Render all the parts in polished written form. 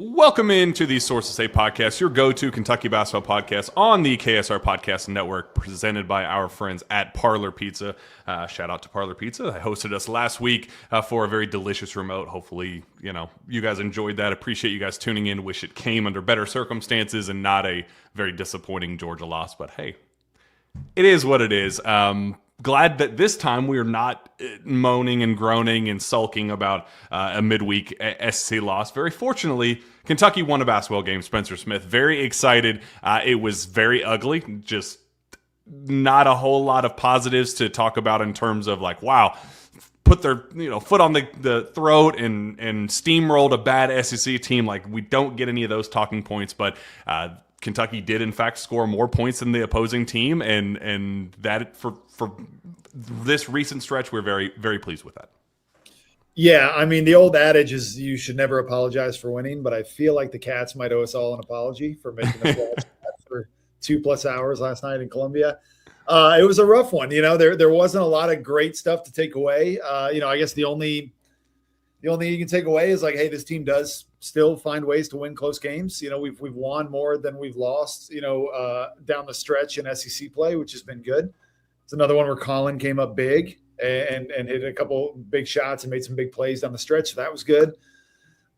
Welcome into the Sources Say podcast, your go-to Kentucky basketball podcast on the KSR Podcast Network, presented by our friends at Parlor Pizza. Shout out to Parlor Pizza. They hosted us last week for a very delicious remote. Hopefully, you guys enjoyed that. Appreciate you guys tuning in. Wish it came under better circumstances and not a very disappointing Georgia loss. But hey, it is what it is. Glad that this time we are not moaning and groaning and sulking about a midweek SEC loss. Very fortunately, Kentucky won a basketball game. Spencer Smith, very excited. It was very ugly. Just not a whole lot of positives to talk about in terms of like, wow, put their foot on the throat and steamrolled a bad SEC team. Like, we don't get any of those talking points, but Kentucky did in fact score more points than the opposing team, and that for this recent stretch, we're very, very pleased with that. Yeah, I mean, the old adage is you should never apologize for winning, but I feel like the Cats might owe us all an apology for making us watch for 2+ hours last night in Columbia. It was a rough one. There wasn't a lot of great stuff to take away. I guess the only thing you can take away is like, hey, this team does still find ways to win close games. We've won more than we've lost, down the stretch in SEC play, which has been good. It's another one where Colin came up big and hit a couple big shots and made some big plays down the stretch. So that was good.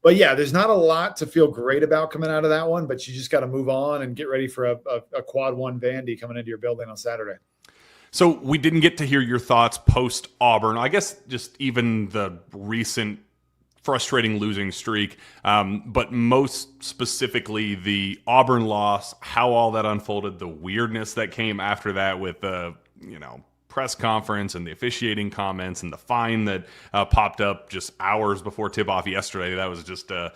But yeah, there's not a lot to feel great about coming out of that one, but you just got to move on and get ready for a quad one Vandy coming into your building on Saturday. So we didn't get to hear your thoughts post Auburn. I guess just even the recent frustrating losing streak, but most specifically the Auburn loss, how all that unfolded, the weirdness that came after that with the press conference and the officiating comments and the fine that popped up just hours before tip-off yesterday. That was just a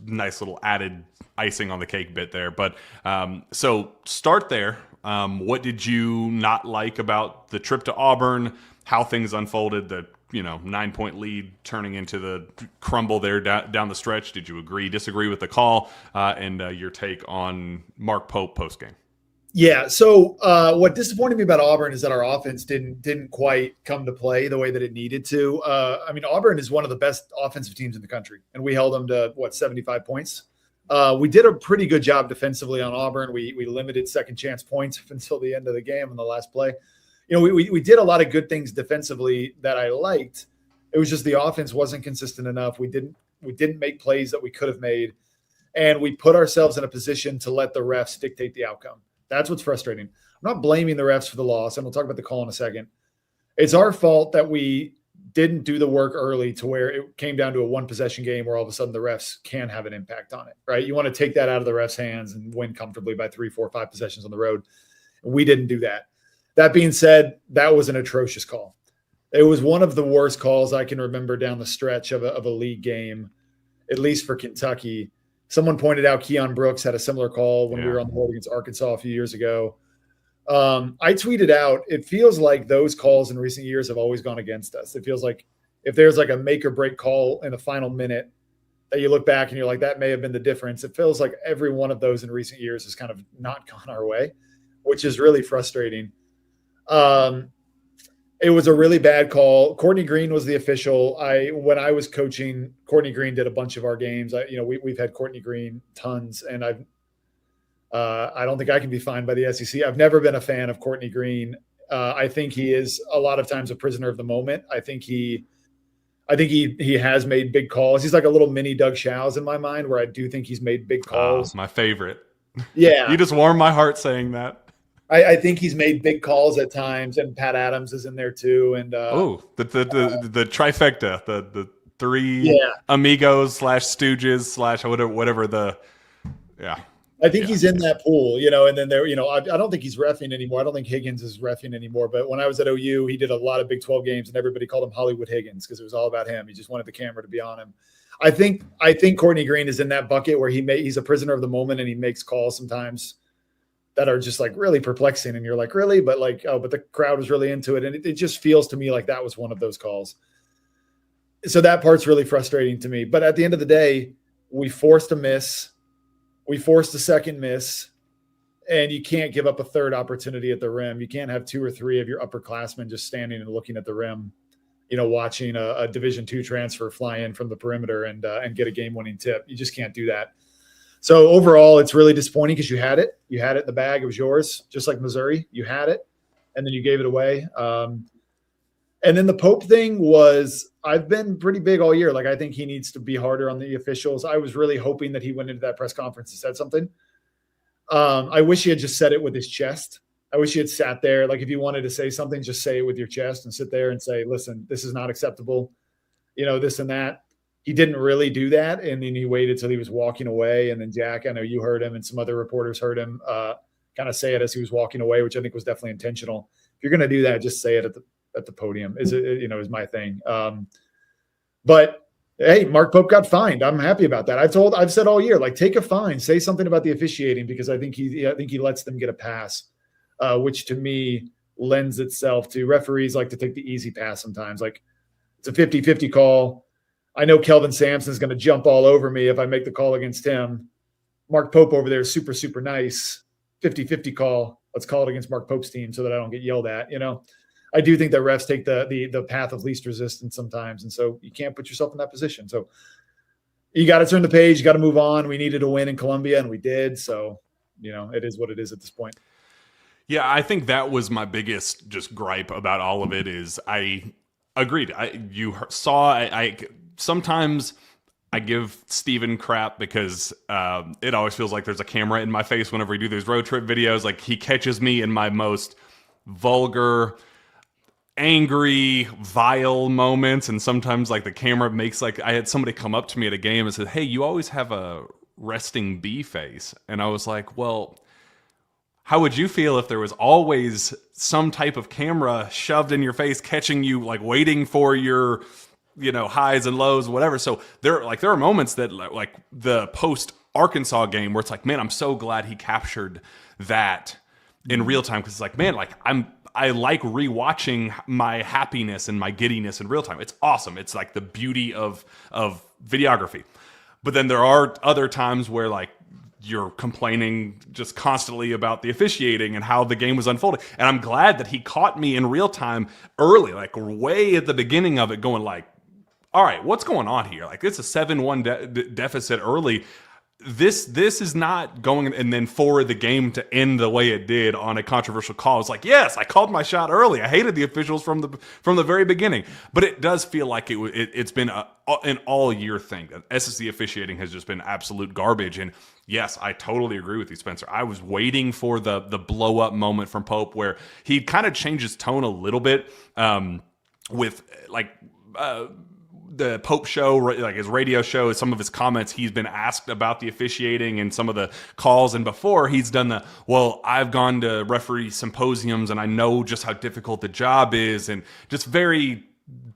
nice little added icing on the cake bit there. But so start there. What did you not like about the trip to Auburn, how things unfolded, the 9-point lead turning into the crumble there down the stretch? Did you agree, disagree with the call, and your take on Mark Pope postgame? Yeah. So what disappointed me about Auburn is that our offense didn't quite come to play the way that it needed to. Auburn is one of the best offensive teams in the country, and we held them to 75 points. We did a pretty good job defensively on Auburn. We limited second chance points until the end of the game in the last play. We did a lot of good things defensively that I liked. It was just the offense wasn't consistent enough. We didn't make plays that we could have made, and we put ourselves in a position to let the refs dictate the outcome. That's what's frustrating. I'm not blaming the refs for the loss, and we'll talk about the call in a second. It's our fault that we didn't do the work early to where it came down to a one-possession game where all of a sudden the refs can have an impact on it, right? You want to take that out of the refs' hands and win comfortably by 3, 4, 5 possessions on the road. We didn't do that. That being said, that was an atrocious call. It was one of the worst calls I can remember down the stretch of a league game, at least for Kentucky. Someone pointed out Keon Brooks had a similar call when we were on the road against Arkansas a few years ago. I tweeted out, it feels like those calls in recent years have always gone against us. It feels like if there's like a make or break call in the final minute that you look back and you're like, that may have been the difference. It feels like every one of those in recent years has kind of not gone our way, which is really frustrating. It was a really bad call. Courtney Green was the official. When I was coaching, Courtney Green did a bunch of our games. We've had Courtney Green tons, and I don't think I can be fined by the SEC. I've never been a fan of Courtney Green. I think he is a lot of times a prisoner of the moment. I think he has made big calls. He's like a little mini Doug Shows in my mind, where I do think he's made big calls. My favorite. Yeah. You just warmed my heart saying that. I think he's made big calls at times, and Pat Adams is in there too. And the trifecta, the three amigos / stooges / whatever the I think he's in that pool, and then there, I don't think he's reffing anymore. I don't think Higgins is reffing anymore. But when I was at OU, he did a lot of Big 12 games, and everybody called him Hollywood Higgins because it was all about him. He just wanted the camera to be on him. I think Courtney Green is in that bucket where he's a prisoner of the moment, and he makes calls sometimes that are just like really perplexing. And you're like, really? But but the crowd was really into it. And it just feels to me like that was one of those calls. So that part's really frustrating to me. But at the end of the day, we forced a miss. We forced a second miss. And you can't give up a third opportunity at the rim. You can't have 2 or 3 of your upperclassmen just standing and looking at the rim, watching a Division II transfer fly in from the perimeter and get a game-winning tip. You just can't do that. So overall, it's really disappointing because you had it in the bag. It was yours, just like Missouri. You had it, and then you gave it away. And then the Pope thing was, I've been pretty big all year. Like, I think he needs to be harder on the officials. I was really hoping that he went into that press conference and said something. I wish he had just said it with his chest. I wish he had sat there. Like, if you wanted to say something, just say it with your chest and sit there and say, listen, this is not acceptable, this and that. He didn't really do that. And then he waited till he was walking away. And then Jack, I know you heard him and some other reporters heard him kind of say it as he was walking away, which I think was definitely intentional. If you're going to do that, just say it at the podium is my thing. But hey, Mark Pope got fined. I'm happy about that. I've said all year, like, take a fine, say something about the officiating, because I think he lets them get a pass, which to me lends itself to referees like to take the easy pass sometimes. Like, it's a 50-50 call. I know Kelvin Sampson's going to jump all over me if I make the call against him. Mark Pope over there is super, super nice. 50-50 call. Let's call it against Mark Pope's team so that I don't get yelled at, I do think that refs take the path of least resistance sometimes. And so you can't put yourself in that position. So you got to turn the page. You got to move on. We needed a win in Columbia, and we did. So, it is what it is at this point. Yeah, I think that was my biggest just gripe about all of it is I agreed. Sometimes I give Steven crap because it always feels like there's a camera in my face whenever we do those road trip videos. Like, he catches me in my most vulgar, angry, vile moments, and sometimes like the camera makes, like, I had somebody come up to me at a game and said, "Hey, you always have a resting bee face," and I was like, well, how would you feel if there was always some type of camera shoved in your face, catching you, like, waiting for your highs and lows, whatever? So there are moments that, like the post Arkansas game, where it's like, man, I'm so glad he captured that in real time, because it's like, man, like, I like rewatching my happiness and my giddiness in real time. It's awesome. It's like the beauty of videography. But then there are other times where, like, you're complaining just constantly about the officiating and how the game was unfolding. And I'm glad that he caught me in real time early, like way at the beginning of it, going like, all right, what's going on here? Like, it's a 7-1 deficit early. This is not going, and then for the game to end the way it did on a controversial call, it's like, yes, I called my shot early. I hated the officials from the very beginning, but it does feel like it's been an all year thing. SEC officiating has just been absolute garbage. And yes, I totally agree with you, Spencer. I was waiting for the blow up moment from Pope where he kind of changed his tone a little bit with the Pope show, like his radio show, some of his comments, he's been asked about the officiating and some of the calls. And before, he's done I've gone to referee symposiums and I know just how difficult the job is, and just very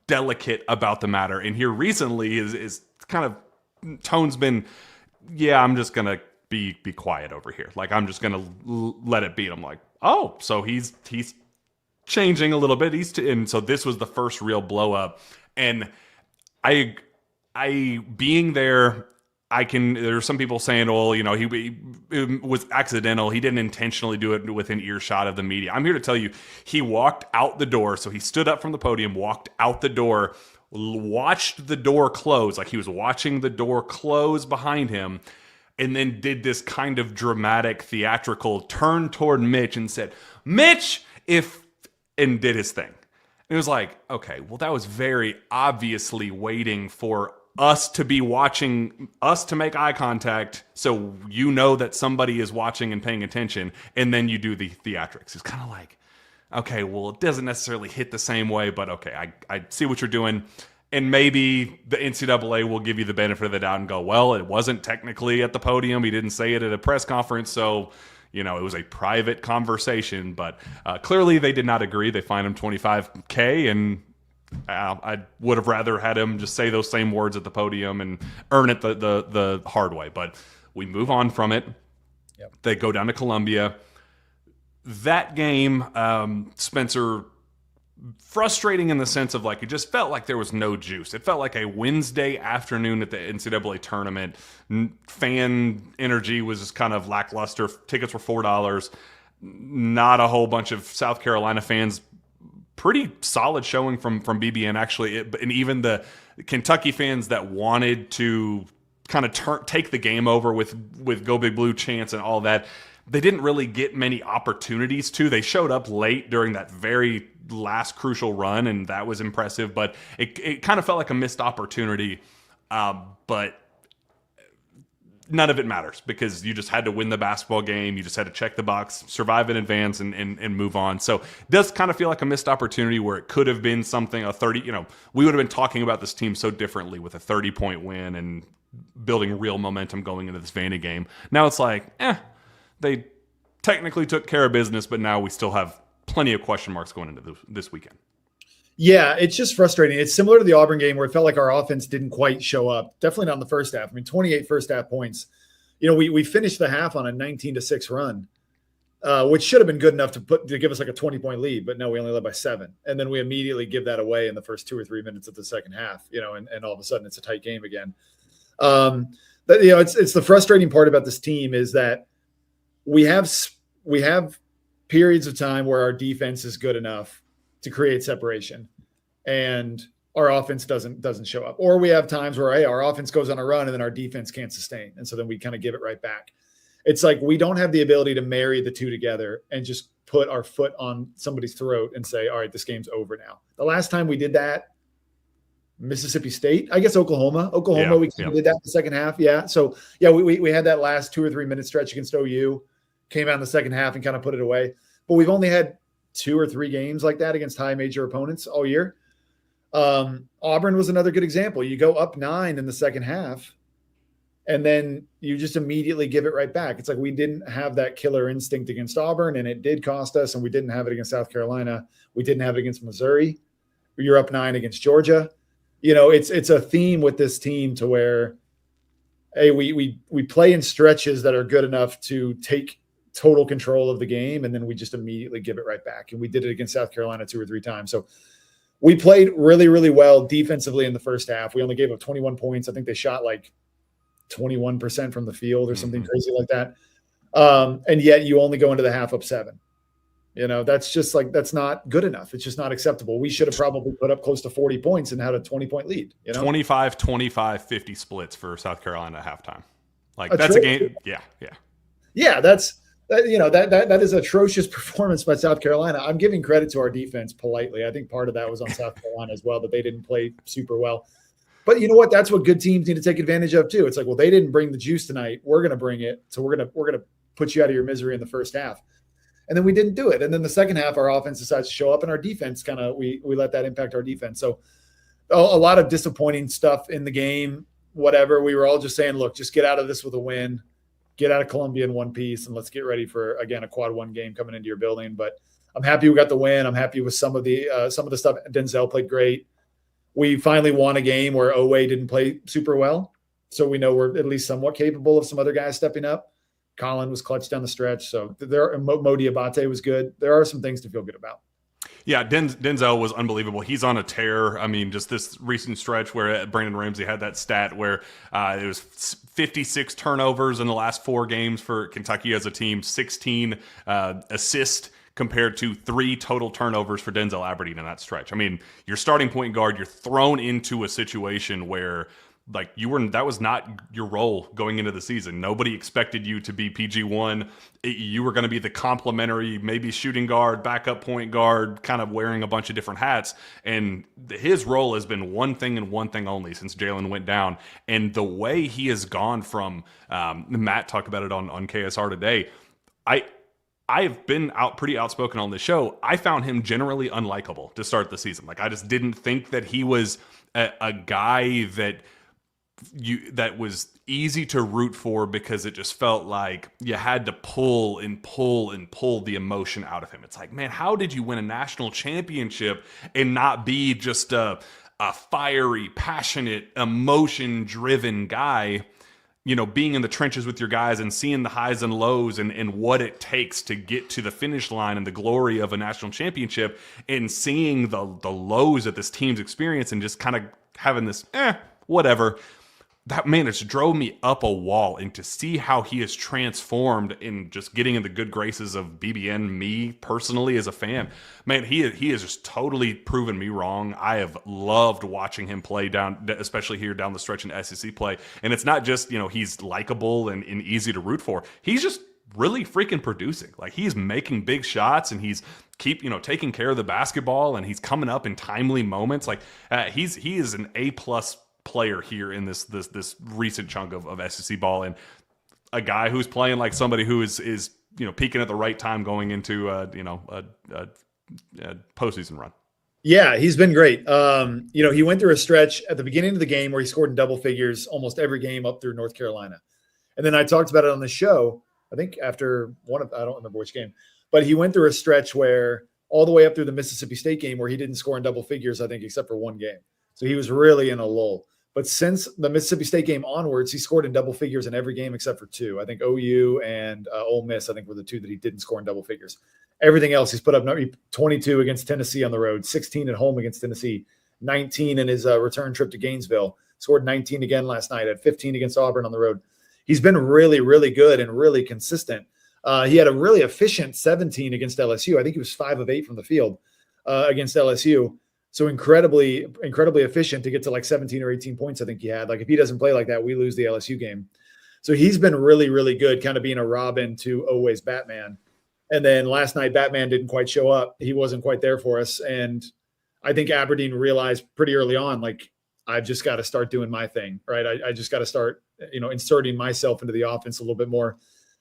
delicate about the matter. And here recently is kind of tone's been, yeah, I'm just going to be quiet over here. Like, I'm just going to let it be. And I'm like, oh, so he's changing a little bit. And so this was the first real blow up. And I being there, there's some people saying, well, he was accidental. He didn't intentionally do it within earshot of the media. I'm here to tell you, he walked out the door. So he stood up from the podium, walked out the door, watched the door close, like he was watching the door close behind him, and then did this kind of dramatic, theatrical turn toward Mitch and said, "Mitch, and did his thing. It was like, okay, well, that was very obviously waiting for us to be watching, us to make eye contact, so that somebody is watching and paying attention, and then you do the theatrics." It's kind of like, okay, well, it doesn't necessarily hit the same way, but okay, I see what you're doing. And maybe the NCAA will give you the benefit of the doubt and go, well, it wasn't technically at the podium. He didn't say it at a press conference, so it was a private conversation. But clearly they did not agree. They fined him $25K, and I would have rather had him just say those same words at the podium and earn it the hard way. But we move on from it. Yep. They go down to Columbia. That game, Spencer, frustrating in the sense of, like, it just felt like there was no juice. It felt like a Wednesday afternoon at the NCAA tournament. Fan energy was just kind of lackluster. Tickets were $4. Not a whole bunch of South Carolina fans pretty solid showing from BBN actually, and even the Kentucky fans that wanted to kind of take the game over with Go Big Blue chants and all that, they didn't really get many opportunities to. They showed up late during that very last crucial run, and that was impressive, but it kind of felt like a missed opportunity. But none of it matters because you just had to win the basketball game. You just had to check the box, survive in advance, and move on. So it does kind of feel like a missed opportunity where it could have been something, a 30, we would have been talking about this team so differently with a 30-point win and building real momentum going into this Vandy game. Now it's like, they technically took care of business, but now we still have plenty of question marks going into this weekend. Yeah, it's just frustrating. It's similar to the Auburn game where it felt like our offense didn't quite show up. Definitely not in the first half. I mean, 28 first half points. We finished the half on a 19-6 run, which should have been good enough to give us like a 20-point lead, but no, we only led by 7. And then we immediately give that away in the first 2 or 3 minutes of the second half, and all of a sudden it's a tight game again. It's the frustrating part about this team is that we have periods of time where our defense is good enough to create separation and our offense doesn't show up, or we have times where our offense goes on a run and then our defense can't sustain, and so then we kind of give it right back. It's like we don't have the ability to marry the two together and just put our foot on somebody's throat and say, all right, this game's over now. The last time we did that, Mississippi State, I guess Oklahoma, we did that in the second half. Yeah. So yeah, we had that last 2 or 3 minute stretch against OU, came out in the second half and kind of put it away. But we've only had 2 or 3 games like that against high major opponents all year. Auburn was another good example. You go up 9 in the second half, and then you just immediately give it right back. It's like we didn't have that killer instinct against Auburn, and it did cost us, and we didn't have it against South Carolina. We didn't have it against Missouri. You're up 9 against Georgia. It's a theme with this team to where, hey, we play in stretches that are good enough to take total control of the game, and then we just immediately give it right back. And we did it against South Carolina 2 or 3 times. So we played really, really well defensively in the first half. We only gave up 21 points. I think they shot like 21% from the field or something crazy like that. And yet you only go into the half up 7. That's just like, that's not good enough. It's just not acceptable. We should have probably put up close to 40 points and had a 20-point lead. 25, 25, 50 splits for South Carolina at halftime. Like that's a game. Yeah. Yeah. Yeah. That is atrocious performance by South Carolina. I'm giving credit to our defense politely. I think part of that was on South Carolina as well, that they didn't play super well. But you know what? That's what good teams need to take advantage of too. It's like, well, they didn't bring the juice tonight. We're going to bring it. So we're going to put you out of your misery in the first half. And then we didn't do it. And then the second half, our offense decides to show up, and our defense we let that impact our defense. So a lot of disappointing stuff in the game, whatever. We were all just saying, look, just get out of this with a win, get out of Columbia in one piece, and let's get ready for, again, a quad 1 game coming into your building. But I'm happy we got the win. I'm happy with some of the stuff. Denzel played great. We finally won a game where Oweh didn't play super well. So we know we're at least somewhat capable of some other guys stepping up. Colin was clutch down the stretch. So Mo Diabate was good. There are some things to feel good about. Yeah, Denzel was unbelievable. He's on a tear. I mean, just this recent stretch where Brandon Ramsey had that stat where it was 56 turnovers in the last 4 games for Kentucky as a team, 16 assists compared to 3 total turnovers for Denzel Aberdeen in that stretch. I mean, you're starting point guard, you're thrown into a situation where that was not your role going into the season. Nobody expected you to be PG1. You were going to be the complementary, maybe shooting guard, backup point guard, kind of wearing a bunch of different hats. And his role has been one thing and one thing only since Jalen went down. And the way he has gone from, Matt talked about it on KSR today. I've been pretty outspoken on the show. I found him generally unlikable to start the season. I just didn't think that he was a guy that was easy to root for, because it just felt like you had to pull the emotion out of him. It's like, man, how did you win a national championship and not be just a fiery, passionate, emotion-driven guy, being in the trenches with your guys and seeing the highs and lows and what it takes to get to the finish line and the glory of a national championship, and seeing the lows that this team's experience and just kind of having this, whatever. that man, it's drove me up a wall, and to see how he has transformed in just getting in the good graces of BBN, me personally as a fan, man, he has just totally proven me wrong. I have loved watching him play down, especially here down the stretch in SEC play. And it's not just, he's likable and easy to root for. He's just really freaking producing. Like, he's making big shots, and he's taking care of the basketball, and he's coming up in timely moments. Like, he is an A+ player here in this recent chunk of SEC ball, and a guy who's playing like somebody who is peaking at the right time going into a postseason run. Yeah, he's been great. He went through a stretch at the beginning of the game where he scored in double figures almost every game up through North Carolina. And then I talked about it on the show, I think after I don't remember which game, but he went through a stretch where all the way up through the Mississippi State game where he didn't score in double figures, I think, except for one game. So he was really in a lull. But since the Mississippi State game onwards, he scored in double figures in every game except for two. I think OU and Ole Miss, I think, were the two that he didn't score in double figures. Everything else, he's put up 22 against Tennessee on the road, 16 at home against Tennessee, 19 in his return trip to Gainesville, scored 19 again last night, at 15 against Auburn on the road. He's been really, really good and really consistent. He had a really efficient 17 against LSU. I think he was 5 of 8 from the field against LSU. So incredibly efficient to get to like 17 or 18 points. I think he had. Like, if he doesn't play like that, we lose the LSU game. So he's been really, really good, kind of being a Robin to always Batman. And then last night, Batman didn't quite show up. He wasn't quite there for us. And I think Aberdeen realized pretty early on, like, I've just got to start doing my thing, right? I just got to start, inserting myself into the offense a little bit more.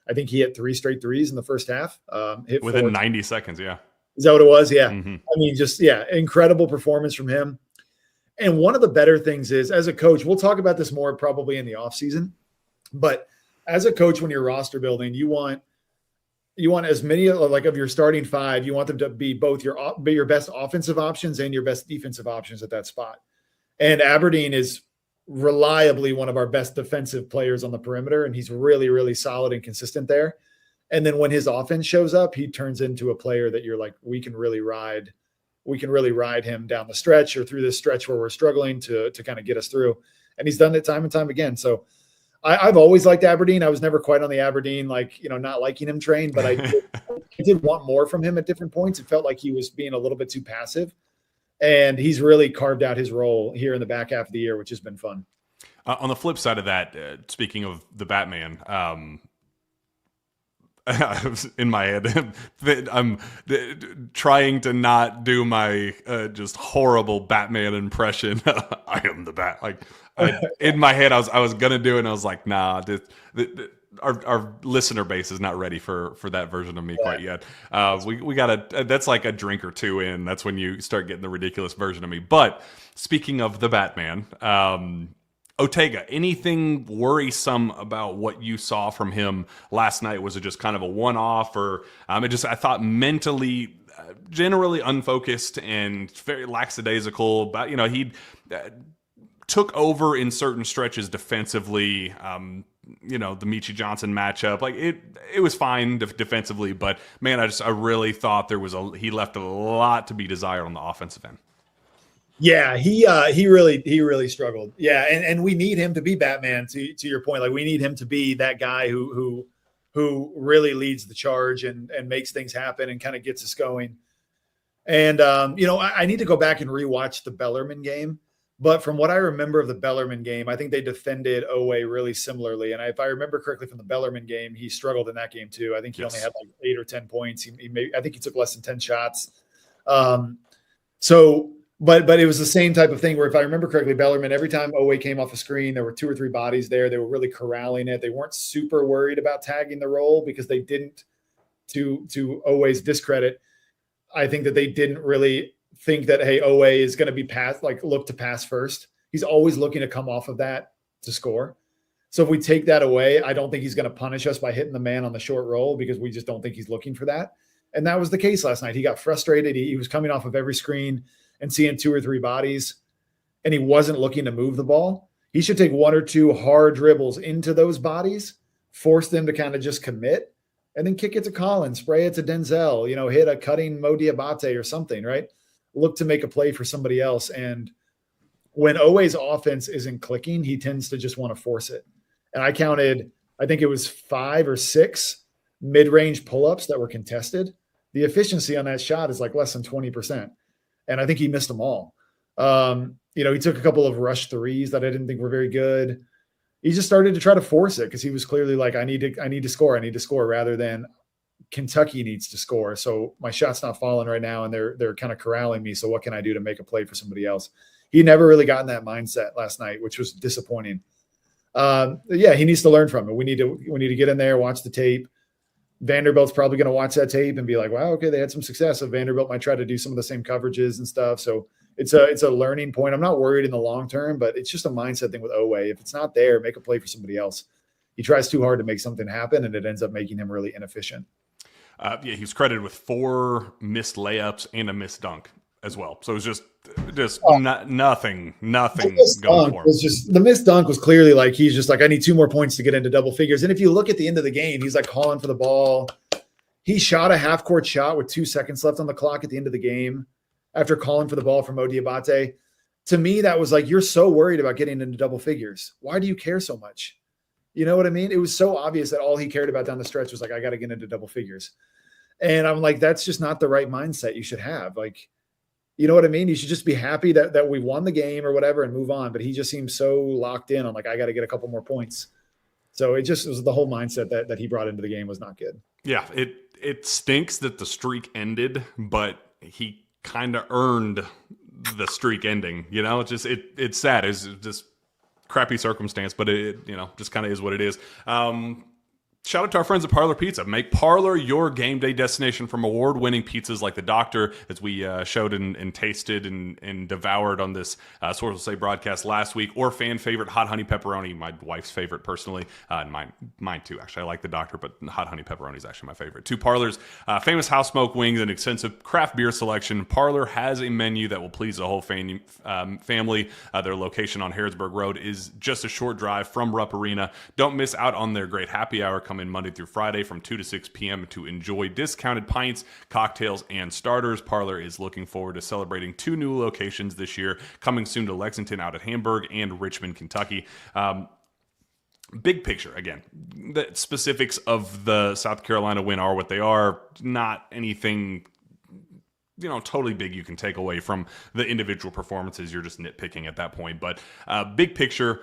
I think he hit 3 straight threes in the first half. Hit within 90 seconds, yeah. Is that what it was? Yeah. Mm-hmm. I mean, incredible performance from him. And one of the better things is, as a coach, we'll talk about this more probably in the offseason, but as a coach, when you're roster building, you want as many of your starting 5, you want them to be both your best offensive options and your best defensive options at that spot. And Aberdeen is reliably one of our best defensive players on the perimeter, and he's really, really solid and consistent there. And then when his offense shows up, he turns into a player that you're like, we can really ride him down the stretch or through this stretch where we're struggling to kind of get us through. And he's done it time and time again. So I've always liked Aberdeen. I was never quite on the Aberdeen, not liking him train, but I did want more from him at different points. It felt like he was being a little bit too passive. And he's really carved out his role here in the back half of the year, which has been fun. On the flip side of that, speaking of the Batman, in my head, I'm trying to not do my just horrible Batman impression. I am the Bat. In my head, I was gonna do it, and I was like, nah. Our listener base is not ready for that version of me quite yet. We gotta. That's like a drink or two in. That's when you start getting the ridiculous version of me. But speaking of the Batman, Otega, anything worrisome about what you saw from him last night? Was it just kind of a one-off, or I thought mentally, generally unfocused and very lackadaisical? But he took over in certain stretches defensively. The Michi Johnson matchup, it was fine defensively, but man, I really thought he left a lot to be desired on the offensive end. Yeah, he really struggled. Yeah, and we need him to be Batman. To your point, like, we need him to be that guy who really leads the charge and makes things happen and kind of gets us going. And I need to go back and rewatch the Bellarmine game. But from what I remember of the Bellarmine game, I think they defended Owe really similarly. And if I remember correctly from the Bellarmine game, he struggled in that game too. I think he only had 8 or 10 points. I think he took less than 10 shots. But it was the same type of thing where, if I remember correctly, Bellarmine, every time Owe came off a screen, there were 2 or 3 bodies there. They were really corralling it. They weren't super worried about tagging the roll because they didn't, to Owe's discredit, I think that they didn't really think that, hey, Owe is going to be look to pass first. He's always looking to come off of that to score. So if we take that away, I don't think he's going to punish us by hitting the man on the short roll, because we just don't think he's looking for that. And that was the case last night. He got frustrated. He was coming off of every screen and seeing 2 or 3 bodies, and he wasn't looking to move the ball. He should take 1 or 2 hard dribbles into those bodies, force them to kind of just commit, and then kick it to Collins, spray it to Denzel, hit a cutting Mo Diabate or something, right? Look to make a play for somebody else. And when Oweh's offense isn't clicking, he tends to just want to force it. And I counted, I think it was 5 or 6 mid-range pull-ups that were contested. The efficiency on that shot is like less than 20%. And I think he missed them all. He took a couple of rush threes that I didn't think were very good. He just started to try to force it because he was clearly like, I need to score rather than Kentucky needs to score. So my shot's not falling right now and they're kind of corralling me. So what can I do to make a play for somebody else? He never really got in that mindset last night, which was disappointing. He needs to learn from it. We need to get in there, watch the tape. Vanderbilt's probably going to watch that tape and be like, wow, okay, they had some success. So Vanderbilt might try to do some of the same coverages and stuff. So it's a learning point. I'm not worried in the long term, but it's just a mindset thing with Oweh. If it's not there, make a play for somebody else. He tries too hard to make something happen, and it ends up making him really inefficient. He was credited with 4 missed layups and a missed dunk as well. So it was just nothing going for him. The missed dunk was clearly like he's just like, I need 2 more points to get into double figures. And if you look at the end of the game, he's like calling for the ball. He shot a half-court shot with 2 seconds left on the clock at the end of the game after calling for the ball from Odiabate. To me, that was like, you're so worried about getting into double figures. Why do you care so much? You know what I mean? It was so obvious that all he cared about down the stretch was like, I got to get into double figures. And I'm like, that's just not the right mindset you should have. Like, you know what I mean? You should just be happy that we won the game or whatever and move on. But he just seems so locked in on like, I got to get a couple more points. So it was the whole mindset that he brought into the game was not good. Yeah, it stinks that the streak ended, but he kind of earned the streak ending. It's sad. It's just crappy circumstance, but it just kind of is what it is. Shout out to our friends at Parlor Pizza. Make Parlor your game day destination from award-winning pizzas like the Doctor, as we showed and tasted and devoured on this Source Will Say broadcast last week, or fan favorite Hot Honey Pepperoni, my wife's favorite personally, and mine too, actually. I like the Doctor, but Hot Honey Pepperoni is actually my favorite. 2 Parlor's famous house smoke wings and extensive craft beer selection. Parlor has a menu that will please the whole family. Their location on Harrodsburg Road is just a short drive from Rupp Arena. Don't miss out on their great happy hour coming Monday through Friday from 2 to 6 p.m. to enjoy discounted pints, cocktails, and starters. Parlor is looking forward to celebrating 2 new locations this year, coming soon to Lexington out at Hamburg and Richmond, Kentucky. Big picture, again, the specifics of the South Carolina win are what they are. Not anything totally big you can take away from the individual performances. You're just nitpicking at that point. But big picture,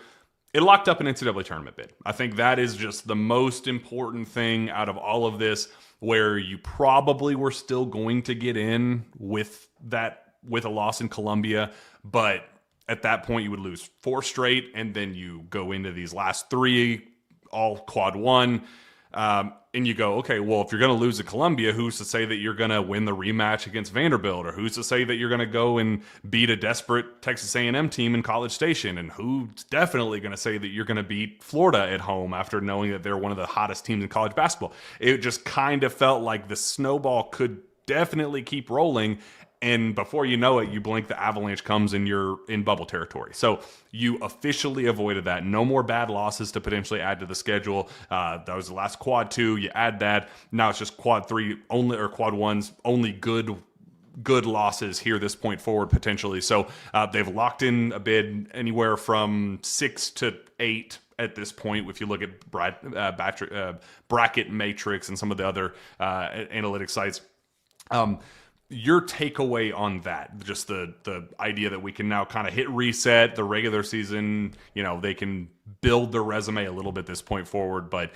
it locked up an NCAA tournament bid. I think that is just the most important thing out of all of this, where you probably were still going to get in with a loss in Columbia, but at that point you would lose 4 straight, and then you go into these last 3 all quad 1. And you go, okay, well, if you're going to lose to Columbia, who's to say that you're going to win the rematch against Vanderbilt? Or who's to say that you're going to go and beat a desperate Texas A&M team in College Station? And who's definitely going to say that you're going to beat Florida at home after knowing that they're one of the hottest teams in college basketball? It just kind of felt like the snowball could definitely keep rolling. And before you know it, you blink, the avalanche comes and you're in bubble territory. So you officially avoided that. No more bad losses to potentially add to the schedule. That was the last quad 2. You add that. Now it's just quad 3 only, or quad 1's only good losses here this point forward potentially. So they've locked in a bid anywhere from 6 to 8 at this point. If you look at Bracket Matrix and some of the other analytics sites. Your takeaway on that, just the idea that we can now kind of hit reset the regular season, they can build their resume a little bit this point forward, but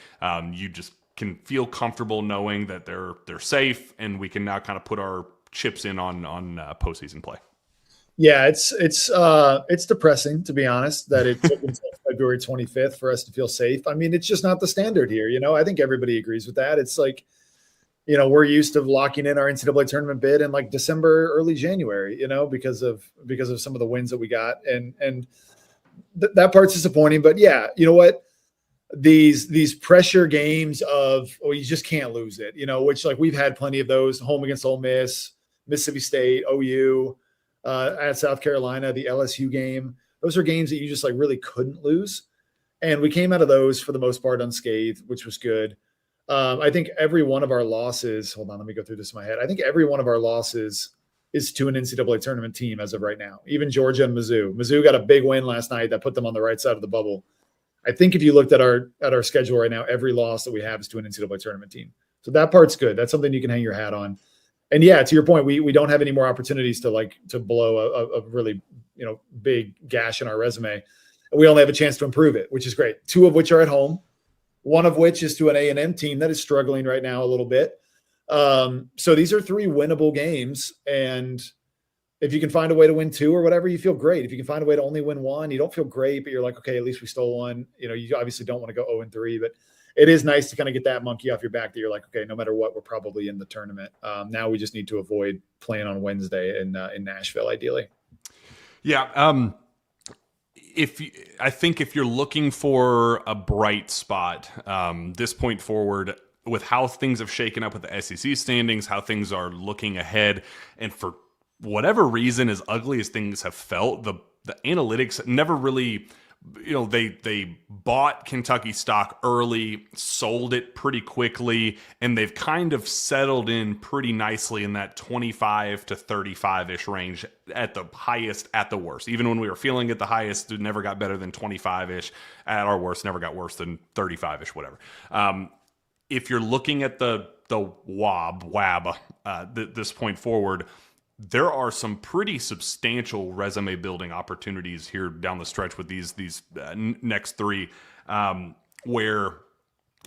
you just can feel comfortable knowing that they're safe, and we can now kind of put our chips in on postseason play. Yeah, it's depressing, to be honest, that it took until February 25th for us to feel safe. I mean, it's just not the standard here. I think everybody agrees with that. It's like, we're used to locking in our NCAA tournament bid in like December, early January, because of some of the wins that we got. And that part's disappointing, but yeah, you know what? These pressure games of, you just can't lose it, which like we've had plenty of those, home against Ole Miss, Mississippi State, OU, at South Carolina, the LSU game. Those are games that you just like really couldn't lose. And we came out of those for the most part unscathed, which was good. I think every one of our losses, hold on, let me go through this in my head. I think every one of our losses is to an NCAA tournament team as of right now. Even Georgia and Mizzou. Mizzou got a big win last night that put them on the right side of the bubble. I think if you looked at our schedule right now, every loss that we have is to an NCAA tournament team. So that part's good. That's something you can hang your hat on. And yeah, to your point, we don't have any more opportunities to blow a really big gash in our resume. We only have a chance to improve it, which is great. 2 of which are at home. 1 of which is to an A&M team that is struggling right now a little bit. So these are 3 winnable games, and if you can find a way to win 2 or whatever, you feel great. If you can find a way to only win 1, you don't feel great, but you're like, okay, at least we stole 1. You obviously don't want to go 0-3, but it is nice to kind of get that monkey off your back that you're like, okay, no matter what, we're probably in the tournament. Now we just need to avoid playing on Wednesday in Nashville, ideally. Yeah. I think if you're looking for a bright spot, this point forward, with how things have shaken up with the SEC standings, how things are looking ahead, and for whatever reason, as ugly as things have felt, the analytics never really, they bought Kentucky stock early, sold it pretty quickly, and they've kind of settled in pretty nicely in that 25 to 35-ish range at the highest, at the worst. Even when we were feeling at the highest, it never got better than 25-ish. At our worst, never got worse than 35-ish, whatever. If you're looking at the WAB, this point forward, there are some pretty substantial resume building opportunities here down the stretch with these next 3, where,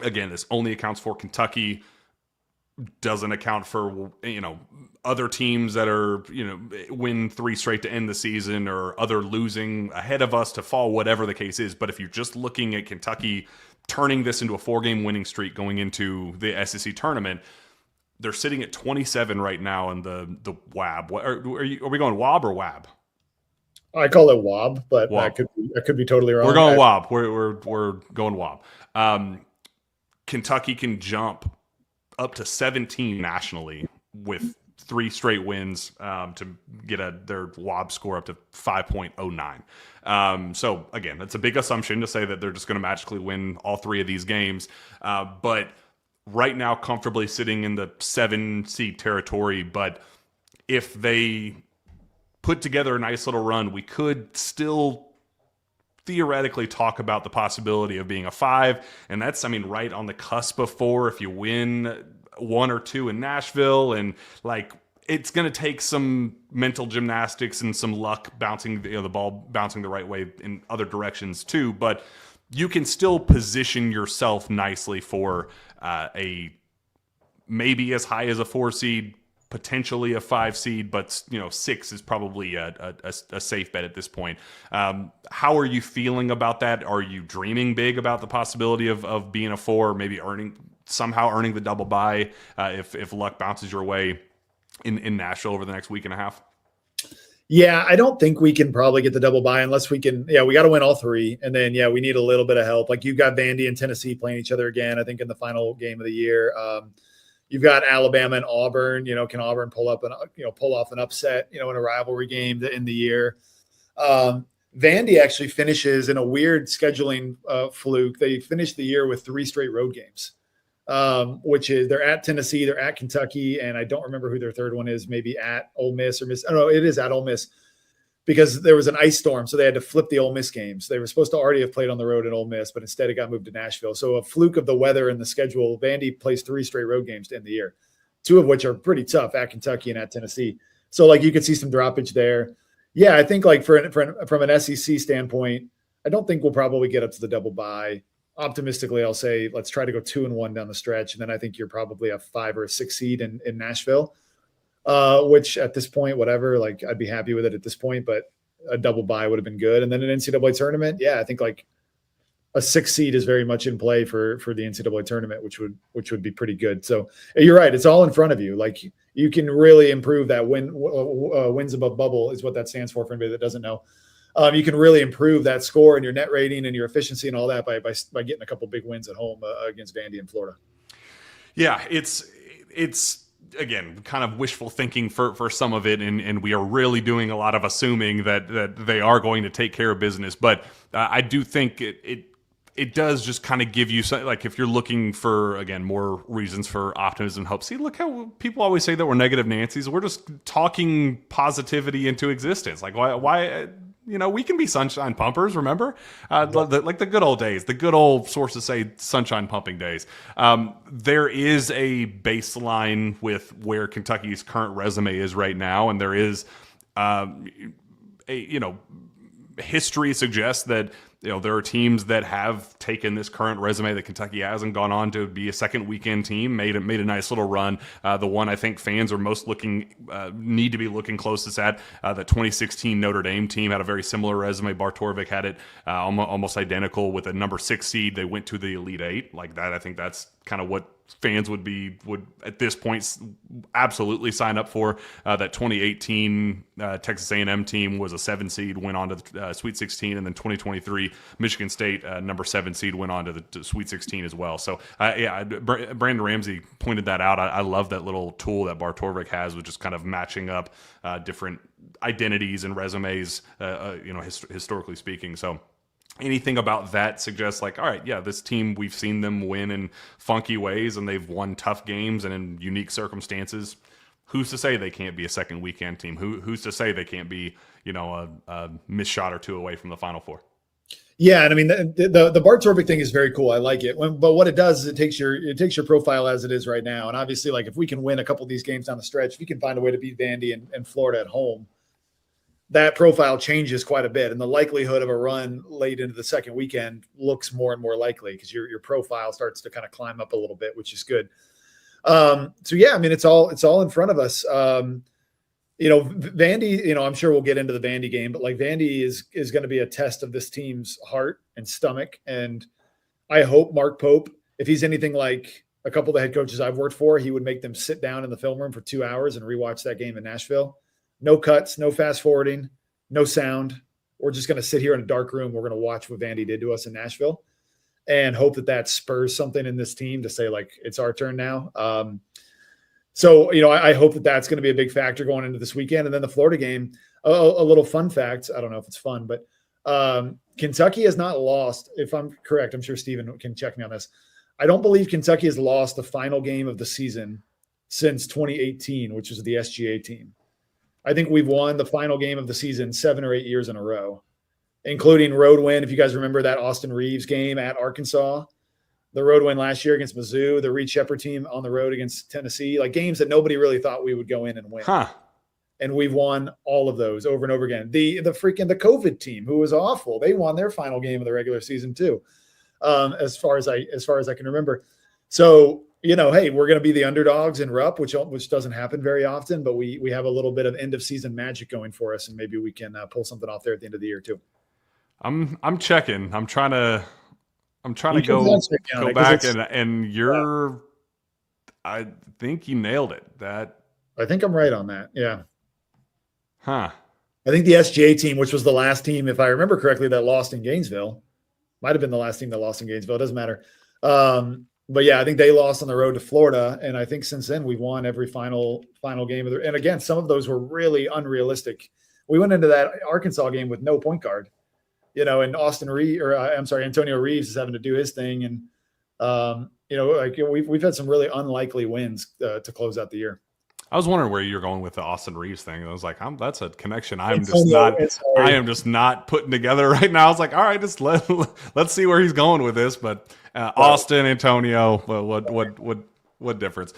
again, this only accounts for Kentucky, doesn't account for, other teams that are, win 3 straight to end the season, or other losing ahead of us to fall, whatever the case is. But if you're just looking at Kentucky turning this into a 4-game winning streak going into the SEC tournament, they're sitting at 27 right now in the WAB. Are we going WAB or WAB? I call it WAB, but WAB. I could be totally wrong. We're going WAB. We're going WAB. Kentucky can jump up to 17 nationally with 3 straight wins to get their WAB score up to 5.09. So again, that's a big assumption to say that they're just going to magically win all 3 of these games, but right now comfortably sitting in the 7-seed territory. But if they put together a nice little run, we could still theoretically talk about the possibility of being a 5. And that's, right on the cusp of 4 if you win 1 or 2 in Nashville. And it's going to take some mental gymnastics and some luck bouncing, the ball bouncing the right way in other directions too. But you can still position yourself nicely for a maybe as high as a 4 seed, potentially a 5 seed, but 6 is probably a safe bet at this point. How are you feeling about that? Are you dreaming big about the possibility of being a 4, maybe somehow earning the double bye if luck bounces your way in Nashville over the next week and a half? Yeah, I don't think we can probably get the double bye unless we can. Yeah, we got to win all 3. And then, we need a little bit of help. Like, you've got Vandy and Tennessee playing each other again, I think, in the final game of the year. You've got Alabama and Auburn. Can Auburn pull off an upset, in a rivalry game in the year? Vandy actually finishes in a weird scheduling fluke. They finished the year with 3 straight road games, which is they're at Tennessee, they're at Kentucky, and I don't remember who their third one is, maybe at Ole Miss or Miss. Oh, no, it is at Ole Miss because there was an ice storm, so they had to flip the Ole Miss games. They were supposed to already have played on the road in Ole Miss, but instead it got moved to Nashville. So a fluke of the weather and the schedule, Vandy plays 3 straight road games to end the year, 2 of which are pretty tough, at Kentucky and at Tennessee. So you could see some droppage there. Yeah, I think from an SEC standpoint, I don't think we'll probably get up to the double bye. Optimistically, I'll say let's try to go 2-1 down the stretch, and then I think you're probably a 5 or a 6 seed in Nashville, which at this point, whatever, I'd be happy with it at this point, but a double bye would have been good. And then an NCAA tournament, yeah, I think a 6 seed is very much in play for the NCAA tournament, which would be pretty good. So you're right, it's all in front of you. You can really improve that wins above bubble is what that stands for anybody that doesn't know. You can really improve that score and your net rating and your efficiency and all that by getting a couple big wins at home against Vandy in Florida. Yeah, it's again kind of wishful thinking for some of it, and we are really doing a lot of assuming that they are going to take care of business. But I do think it it does just kind of give you some, like, if you're looking for, again, more reasons for optimism and hope. See, look how people always say that we're negative Nancy's. We're just talking positivity into existence. Like, why we can be sunshine pumpers, remember? Like the good old days, the good old sources say sunshine pumping days. There is a baseline with where Kentucky's current resume is right now, and there is history suggests that there are teams that have taken this current resume that Kentucky has and gone on to be a second weekend team, made a nice little run. The one I think fans are most need to be looking closest at, the 2016 Notre Dame team had a very similar resume. Bartorvik had it almost identical with a number 6 seed. They went to the Elite Eight like that. I think that's kind of what fans would at this point absolutely sign up for. That 2018 Texas A&M team was a 7 seed, went on to the Sweet 16, and then 2023 Michigan State number 7 seed went on to the Sweet 16 as well. So Brandon Ramsey pointed that out. I love that little tool that Bartorvik has, with just kind of matching up different identities and resumes, historically speaking. So anything about that suggests, like, all right, yeah, this team, we've seen them win in funky ways, and they've won tough games and in unique circumstances. Who's to say they can't be a second weekend team? Who's to say they can't be, a missed shot or two away from the Final Four? Yeah, and I mean the Bartorvik thing is very cool. I like it. But what it does is it takes your profile as it is right now, and obviously, like, if we can win a couple of these games down the stretch, if you can find a way to beat Vandy and Florida at home, that profile changes quite a bit, and the likelihood of a run late into the second weekend looks more and more likely because your profile starts to kind of climb up a little bit, which is good. So yeah, I mean, it's all in front of us. Vandy, I'm sure we'll get into the Vandy game, but like, Vandy is going to be a test of this team's heart and stomach. And I hope Mark Pope, if he's anything like a couple of the head coaches I've worked for, he would make them sit down in the film room for 2 hours and rewatch that game in Nashville. No cuts, no fast forwarding, no sound. We're just going to sit here in a dark room. We're going to watch what Vandy did to us in Nashville and hope that spurs something in this team to say, like, it's our turn now. So I hope that's going to be a big factor going into this weekend. And then the Florida game, a little fun fact. I don't know if it's fun, but Kentucky has not lost. If I'm correct, I'm sure Steven can check me on this. I don't believe Kentucky has lost the final game of the season since 2018, which was the SGA team. I think we've won the final game of the season 7 or 8 years in a row, including road win. If you guys remember that Austin Reeves game at Arkansas, the road win last year against Mizzou, the Reed Shepherd team on the road against Tennessee, like games that nobody really thought we would go in and win. And we've won all of those over and over again. The COVID team, who was awful, they won their final game of the regular season too, as far as I can remember. So, hey, we're going to be the underdogs in Rupp, which doesn't happen very often, but we have a little bit of end of season magic going for us, and maybe we can pull something off there at the end of the year too. I'm checking. I'm trying to go back and you're. I think you nailed it. I think I'm right on that. Yeah. Huh. I think the SGA team, which was the last team, if I remember correctly, that lost in Gainesville, might have been the last team that lost in Gainesville. It doesn't matter. But yeah, I think they lost on the road to Florida, and I think since then we've won every final game of and again, some of those were really unrealistic. We went into that Arkansas game with no point guard, and Antonio Reeves is having to do his thing, and we've had some really unlikely wins to close out the year. I was wondering where you're going with the Austin Reeves thing. I was like, that's a connection I am just not putting together right now. I was like, all right, just let's see where he's going with this. But Austin, Antonio, what difference?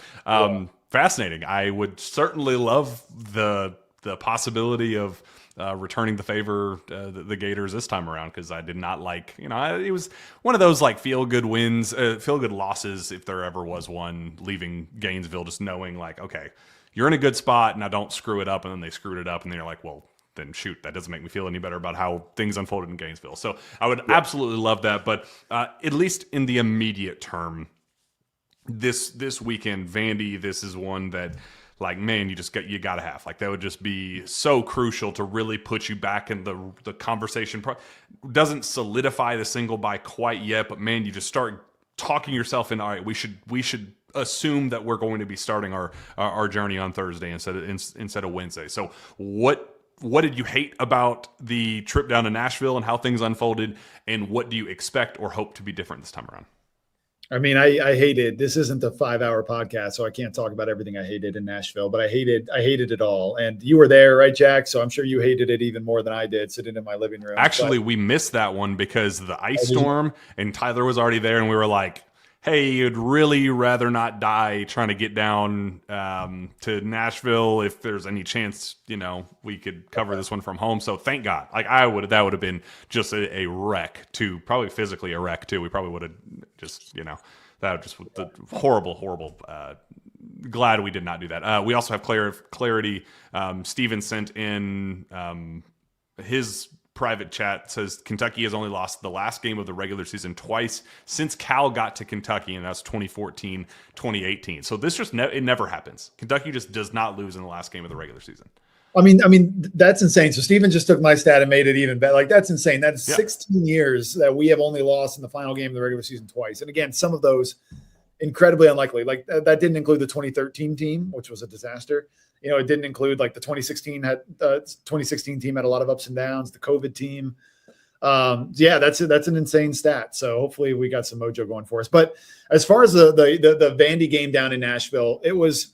Fascinating. I would certainly love the possibility of returning the favor, the Gators this time around, because I did not like, it was one of those like feel good losses, if there ever was one, leaving Gainesville, just knowing like, okay, you're in a good spot, now don't screw it up. And then they screwed it up, and then you're like, well, then shoot, that doesn't make me feel any better about how things unfolded in Gainesville. So I would absolutely love that. But at least in the immediate term, this weekend, Vandy, this is one that, like, man, you got to have. Like, that would just be so crucial to really put you back in the conversation. Doesn't solidify the single bye quite yet, but man, you just start talking yourself in, all right, we should assume that we're going to be starting our journey on Thursday instead of Wednesday. So what what did you hate about the trip down to Nashville and how things unfolded, and what do you expect or hope to be different this time around? I mean, I hated, this isn't a 5-hour podcast, so I can't talk about everything I hated in Nashville, but I hated it all. And you were there, right, Jack? So I'm sure you hated it even more than I did sitting in my living room. Actually, we missed that one because of the ice storm, and Tyler was already there, and we were like, hey, you'd really rather not die trying to get down to Nashville if there's any chance, we could cover this one from home. So thank God. Like that would have been just a wreck too, probably physically a wreck too. We probably would have just, that just the horrible. Glad we did not do that. We also have clarity. Steven sent in his private chat, says Kentucky has only lost the last game of the regular season twice since Cal got to Kentucky, and that's 2014, 2018. So this just it never happens. Kentucky just does not lose in the last game of the regular season. I mean, that's insane. So Steven just took my stat and made it even better. Like, that's insane. That's 16 years that we have only lost in the final game of the regular season twice. And again, some of those incredibly unlikely. Like that didn't include the 2013 team, which was a disaster. It didn't include like the 2016 team had a lot of ups and downs, the COVID team. That's an insane stat. So hopefully we got some mojo going for us. But as far as the Vandy game down in Nashville, it was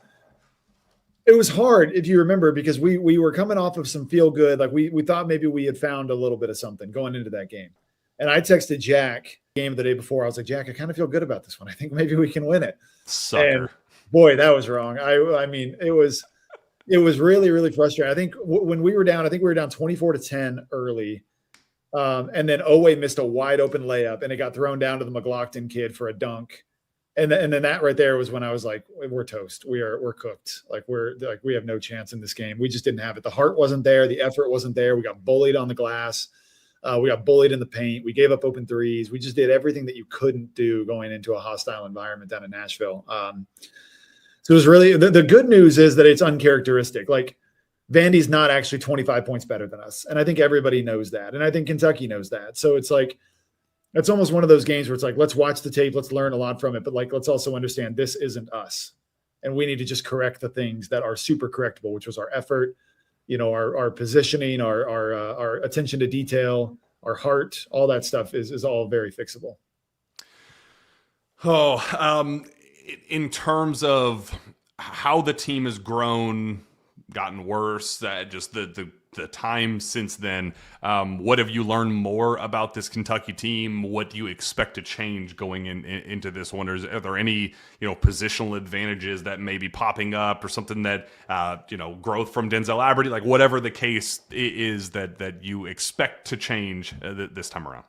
hard, if you remember, because we were coming off of some feel good. Like we thought maybe we had found a little bit of something going into that game. And I texted Jack game the day before. I was like, Jack, I kind of feel good about this one. I think maybe we can win it. Sucker. And boy, that was wrong. I mean, it was really, really frustrating. I think when we were down, 24-10 early. And then Owe missed a wide open layup, and it got thrown down to the McLaughlin kid for a dunk. And then that right there was when I was like, we're toast. We're cooked. We have no chance in this game. We just didn't have it. The heart wasn't there. The effort wasn't there. We got bullied on the glass. We got bullied in the paint. We gave up open threes. We just did everything that you couldn't do going into a hostile environment down in Nashville. So it was really the good news is that it's uncharacteristic. Like Vandy's not actually 25 points better than us. And I think everybody knows that. And I think Kentucky knows that. So it's like, it's almost one of those games where it's like, let's watch the tape. Let's learn a lot from it. But like, let's also understand this isn't us. And we need to just correct the things that are super correctable, which was our effort, our positioning, our attention to detail, our heart, all that stuff is all very fixable. In terms of how the team has grown, gotten worse, just the time since then, what have you learned more about this Kentucky team? What do you expect to change going into this one? Are there any positional advantages that may be popping up, or something that growth from Denzel Aberdeen, like whatever the case is that you expect to change this time around?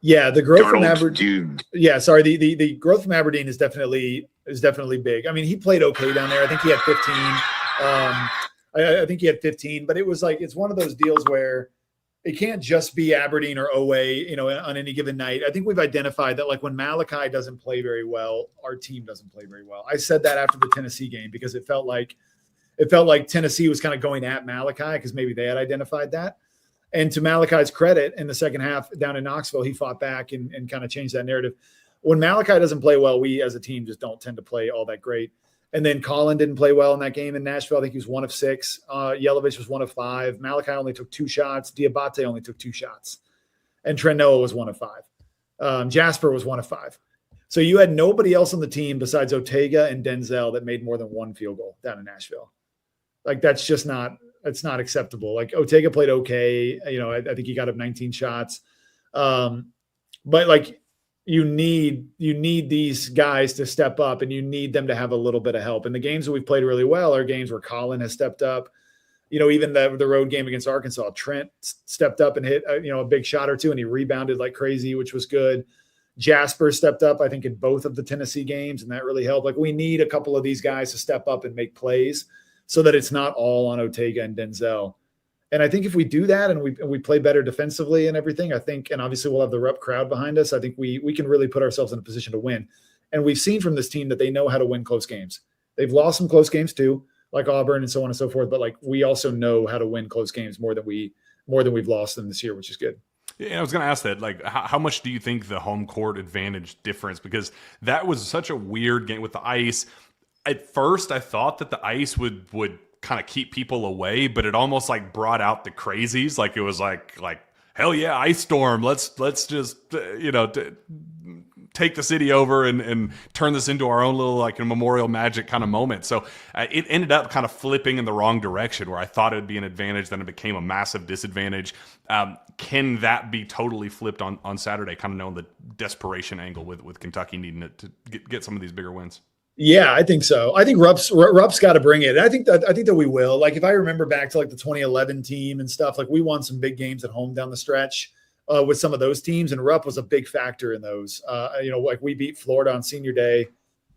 Yeah, the growth from Aberdeen. Yeah, sorry. The growth from Aberdeen is definitely big. I mean, he played okay down there. I think he had 15. I think he had 15, but it was like, it's one of those deals where it can't just be Aberdeen or Owe, on any given night. I think we've identified that like when Malachi doesn't play very well, our team doesn't play very well. I said that after the Tennessee game because it felt like Tennessee was kind of going at Malachi because maybe they had identified that. And to Malachi's credit, in the second half down in Knoxville, he fought back and kind of changed that narrative. When Malachi doesn't play well, we as a team just don't tend to play all that great. And then Colin didn't play well in that game in Nashville. I think he was 1 of 6. Yelovich was 1 of 5. Malachi only took 2 shots. Diabate only took 2 shots. And Trent Noah was 1 of 5. Jasper was 1 of 5. So you had nobody else on the team besides Ortega and Denzel that made more than 1 field goal down in Nashville. Like, that's just not – it's not acceptable. Like, Ortega played okay. I think he got up 19 shots. But like, you need these guys to step up, and you need them to have a little bit of help. And the games that we've played really well are games where Colin has stepped up. Even the road game against Arkansas, Trent stepped up and hit a big shot or two, and he rebounded like crazy, which was good. Jasper stepped up, I think, in both of the Tennessee games, and that really helped. Like, we need a couple of these guys to step up and make plays so that it's not all on Ortega and Denzel. And I think if we do that and we play better defensively and everything, I think, and obviously we'll have the rep crowd behind us, I think we can really put ourselves in a position to win. And we've seen from this team that they know how to win close games. They've lost some close games too, like Auburn and so on and so forth. But like, we also know how to win close games more than we've lost them this year, which is good. Yeah, I was going to ask that. Like, how much do you think the home court advantage difference? Because that was such a weird game with the ice. At first, I thought that the ice would kind of keep people away, but it almost like brought out the crazies. Like it was like hell yeah, ice storm. Let's just take the city over and turn this into our own little like a Memorial Magic kind of moment. So it ended up kind of flipping in the wrong direction where I thought it would be an advantage, then it became a massive disadvantage. Can that be totally flipped on Saturday, kind of knowing the desperation angle with Kentucky needing to get some of these bigger wins? Yeah, I think so. I think Rupp's got to bring it. And I think that we will. Like if I remember back to like the 2011 team and stuff, like we won some big games at home down the stretch with some of those teams, and Rupp was a big factor in those. Like we beat Florida on Senior Day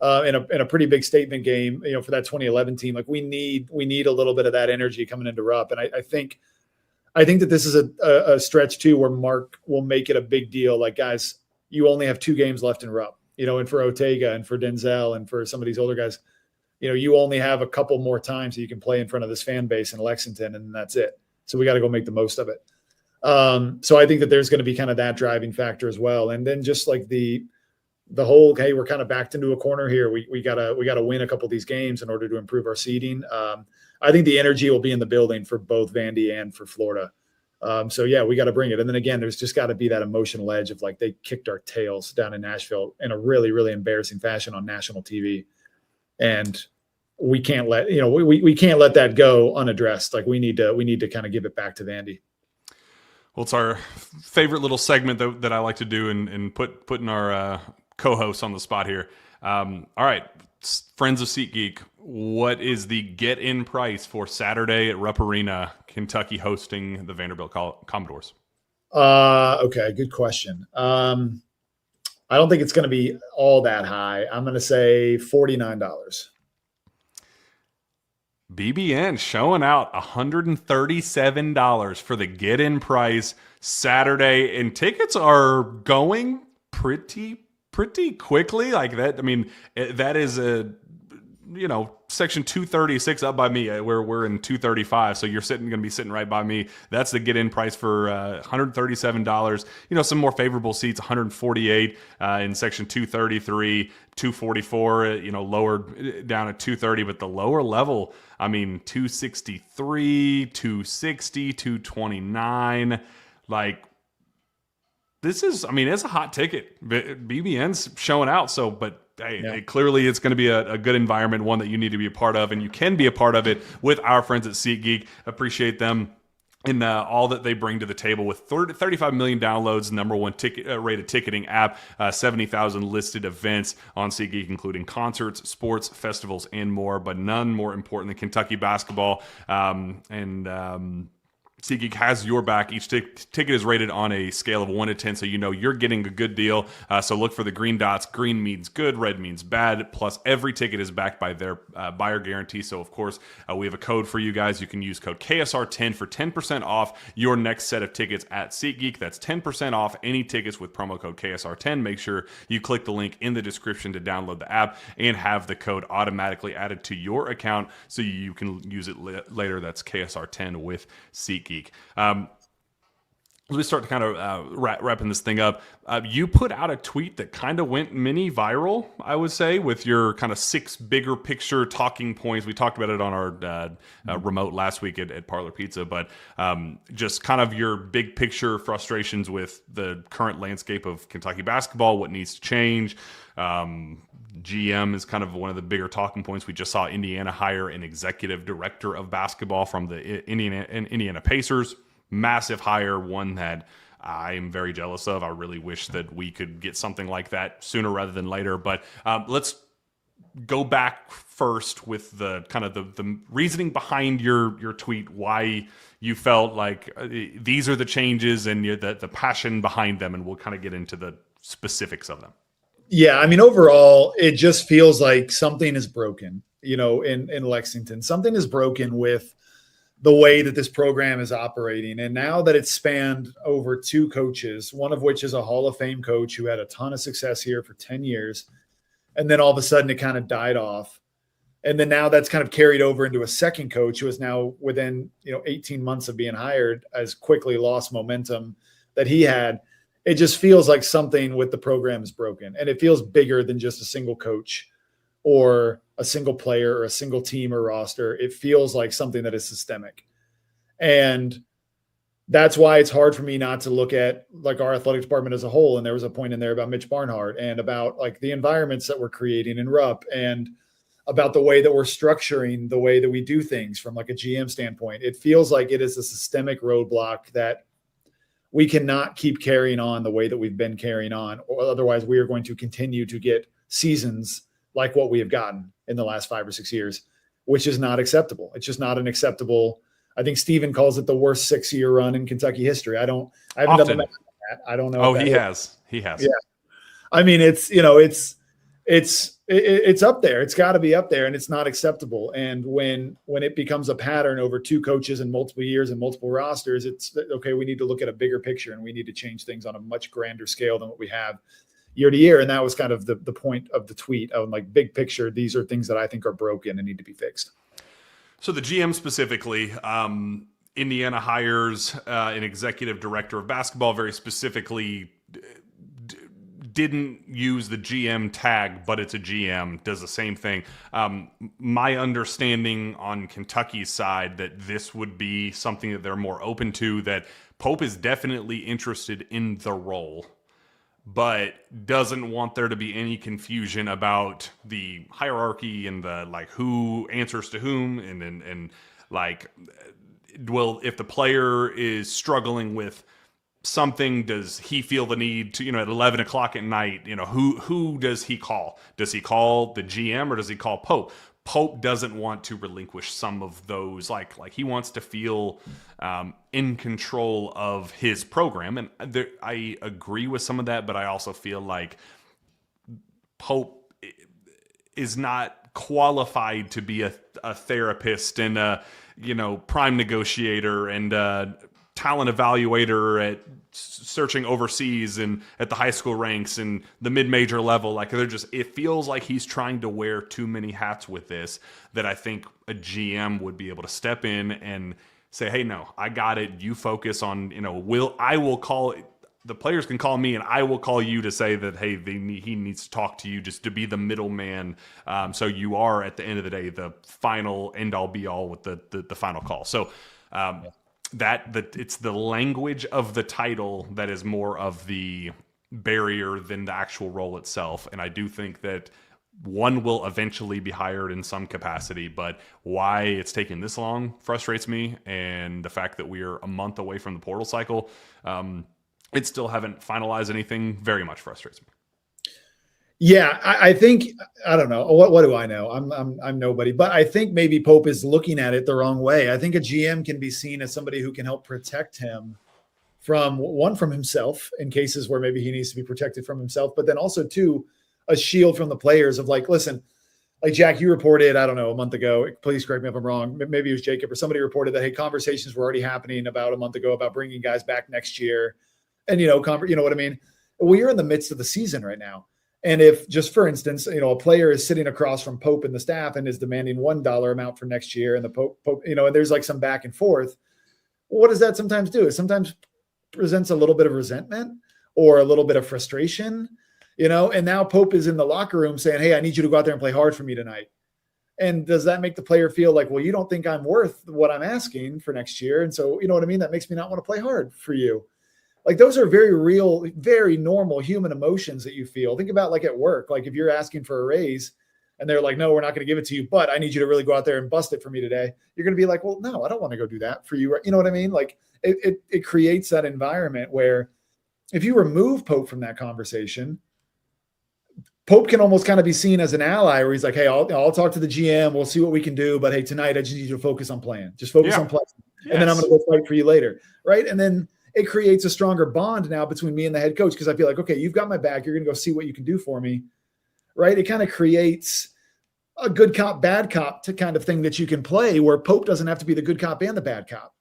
in a pretty big statement game. For that 2011 team, like we need a little bit of that energy coming into Rupp, and I think that this is a stretch too where Mark will make it a big deal. Like guys, you only have 2 games left in Rupp. And for Ortega and for Denzel and for some of these older guys, you only have a couple more times that you can play in front of this fan base in Lexington, and that's it. So we got to go make the most of it. So I think that there's going to be kind of that driving factor as well. And then just like the whole, hey, we're kind of backed into a corner here. We gotta win a couple of these games in order to improve our seeding. I think the energy will be in the building for both Vandy and for Florida. So yeah, we got to bring it. And then again, there's just got to be that emotional edge of like, they kicked our tails down in Nashville in a really, really embarrassing fashion on national TV. And we can't let, we can't let that go unaddressed. Like we need to kind of give it back to Vandy. Well, it's our favorite little segment that I like to do and putting our co-hosts on the spot here. All right, friends of SeatGeek, what is the get-in price for Saturday at Rupp Arena, Kentucky hosting the Vanderbilt Commodores? Okay, good question. I don't think it's going to be all that high. I'm going to say $49. BBN showing out $137 for the get-in price Saturday, and tickets are going pretty quickly like that. I mean, that is section 236 up by me. We're in 235, so you're going to be sitting right by me. That's the get-in price for $137. Some more favorable seats, 148 in section 233, 244. Lower down at 230, but the lower level, 263, 260, 229. Like, this is, it's a hot ticket. BBN's showing out. So, but hey, yeah. Clearly it's going to be a good environment, one that you need to be a part of, and you can be a part of it with our friends at SeatGeek. Appreciate them and all that they bring to the table with 35 million downloads, number one rated ticketing app, 70,000 listed events on SeatGeek, including concerts, sports, festivals, and more, but none more important than Kentucky basketball. SeatGeek has your back. Each ticket is rated on a scale of 1 to 10, so you're getting a good deal. So look for the green dots. Green means good, red means bad. Plus, every ticket is backed by their buyer guarantee. So, of course, we have a code for you guys. You can use code KSR10 for 10% off your next set of tickets at SeatGeek. That's 10% off any tickets with promo code KSR10. Make sure you click the link in the description to download the app and have the code automatically added to your account so you can use it later. That's KSR10 with SeatGeek. As we start to kind of wrapping this thing up, you put out a tweet that kind of went mini viral, I would say, with your kind of 6 bigger picture talking points. We talked about it on our remote last week at Parlor Pizza, but just kind of your big picture frustrations with the current landscape of Kentucky basketball, what needs to change. GM is kind of one of the bigger talking points. We just saw Indiana hire an executive director of basketball from the Indiana Pacers. Massive hire, one that I'm very jealous of. I really wish that we could get something like that sooner rather than later. But let's go back first with the kind of the reasoning behind your tweet, why you felt like these are the changes and the passion behind them, and we'll kind of get into the specifics of them. Yeah, overall, it just feels like something is broken, in Lexington. Something is broken with the way that this program is operating. And now that it's spanned over 2 coaches, one of which is a Hall of Fame coach who had a ton of success here for 10 years, and then all of a sudden it kind of died off. And then now that's kind of carried over into a second coach who is now within 18 months of being hired has quickly lost momentum that he had. It just feels like something with the program is broken, and it feels bigger than just a single coach or a single player or a single team or roster. It feels like something that is systemic. And that's why it's hard for me not to look at like our athletic department as a whole. And there was a point in there about Mitch Barnhart and about like the environments that we're creating in RUP and about the way that we're structuring the way that we do things from like a GM standpoint. It feels like it is a systemic roadblock that we cannot keep carrying on the way that we've been carrying on, or otherwise we are going to continue to get seasons like what we have gotten in the last 5 or 6 years, which is not acceptable. It's just not an acceptable. I think Steven calls it the worst 6-year run in Kentucky history. I haven't done the math on that. I don't know. Oh, he has. Yeah. I mean, it's up there. It's got to be up there, and it's not acceptable. And when it becomes a pattern over 2 coaches in multiple years and multiple rosters, it's okay. We need to look at a bigger picture, and we need to change things on a much grander scale than what we have year to year. And that was kind of the point of the tweet of like big picture. These are things that I think are broken and need to be fixed. So the GM specifically, Indiana hires an executive director of basketball, very specifically didn't use the GM tag, but it's a GM, does the same thing. My understanding on Kentucky's side that this would be something that they're more open to, that Pope is definitely interested in the role, but doesn't want there to be any confusion about the hierarchy and the like who answers to whom, and like, well, if the player is struggling with something, does he feel the need to, at 11 o'clock at night, who does he call? Does he call the GM or does he call Pope? Pope doesn't want to relinquish some of those, like he wants to feel in control of his program. And I agree with some of that, but I also feel like Pope is not qualified to be a therapist and a, prime negotiator and talent evaluator at searching overseas and at the high school ranks and the mid-major level. Like it feels like he's trying to wear too many hats with this, that I think a GM would be able to step in and say, hey, no, I got it. You focus on, I will call, the players can call me and I will call you to say that, hey, he needs to talk to you just to be the middleman. So you are at the end of the day, the final end all be all with the final call. So, it's the language of the title that is more of the barrier than the actual role itself. And I do think that one will eventually be hired in some capacity, but why it's taking this long frustrates me. And the fact that we are a month away from the portal cycle, it still haven't finalized anything, very much frustrates me. Yeah, I think, I don't know. What do I know? I'm nobody, but I think maybe Pope is looking at it the wrong way. I think a GM can be seen as somebody who can help protect him from himself in cases where maybe he needs to be protected from himself, but then also too, a shield from the players of like, listen, like Jack, you reported, I don't know, a month ago, please correct me if I'm wrong. Maybe it was Jacob or somebody reported that, hey, conversations were already happening about a month ago about bringing guys back next year. And, you know what I mean? Well, you're in the midst of the season right now. And if just for instance, a player is sitting across from Pope and the staff and is demanding $1 amount for next year, and the Pope, and there's like some back and forth. What does that sometimes do? It sometimes presents a little bit of resentment or a little bit of frustration, and now Pope is in the locker room saying, hey, I need you to go out there and play hard for me tonight. And does that make the player feel like, well, you don't think I'm worth what I'm asking for next year? And so, you know what I mean? That makes me not want to play hard for you. Like those are very real, very normal human emotions that you feel. Think about like at work, like if you're asking for a raise and they're like, no, we're not going to give it to you, but I need you to really go out there and bust it for me today. You're going to be like, well, no, I don't want to go do that for you. You know what I mean? Like it creates that environment where if you remove Pope from that conversation, Pope can almost kind of be seen as an ally where he's like, hey, I'll talk to the GM. We'll see what we can do. But hey, tonight I just need you to focus on playing. Just focus on playing. Yes. And then I'm going to go fight for you later. Right. And then it creates a stronger bond now between me and the head coach because I feel like, okay, you've got my back. You're going to go see what you can do for me, right? It kind of creates a good cop, bad cop to kind of thing that you can play where Pope doesn't have to be the good cop and the bad cop.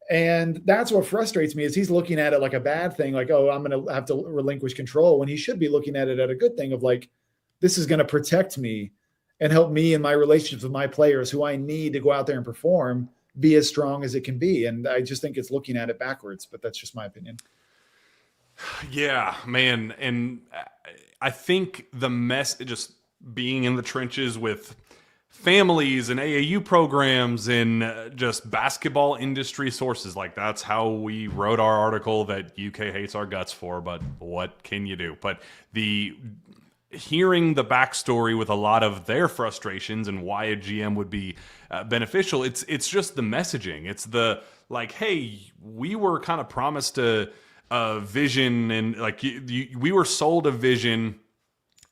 And that's what frustrates me is he's looking at it like a bad thing, like, oh, I'm going to have to relinquish control when he should be looking at it at a good thing of like, this is going to protect me and help me in my relationships with my players who I need to go out there and perform, be as strong as it can be. And I just think it's looking at it backwards, but that's just my opinion. Yeah, man. And I think the being in the trenches with families and AAU programs and just basketball industry sources. Like, that's how we wrote our article that UK hates our guts for, but what can you do? But hearing the backstory with a lot of their frustrations and why a GM would be beneficial, it's just the messaging. It's the, like, hey, we were kind of promised a vision, and like we were sold a vision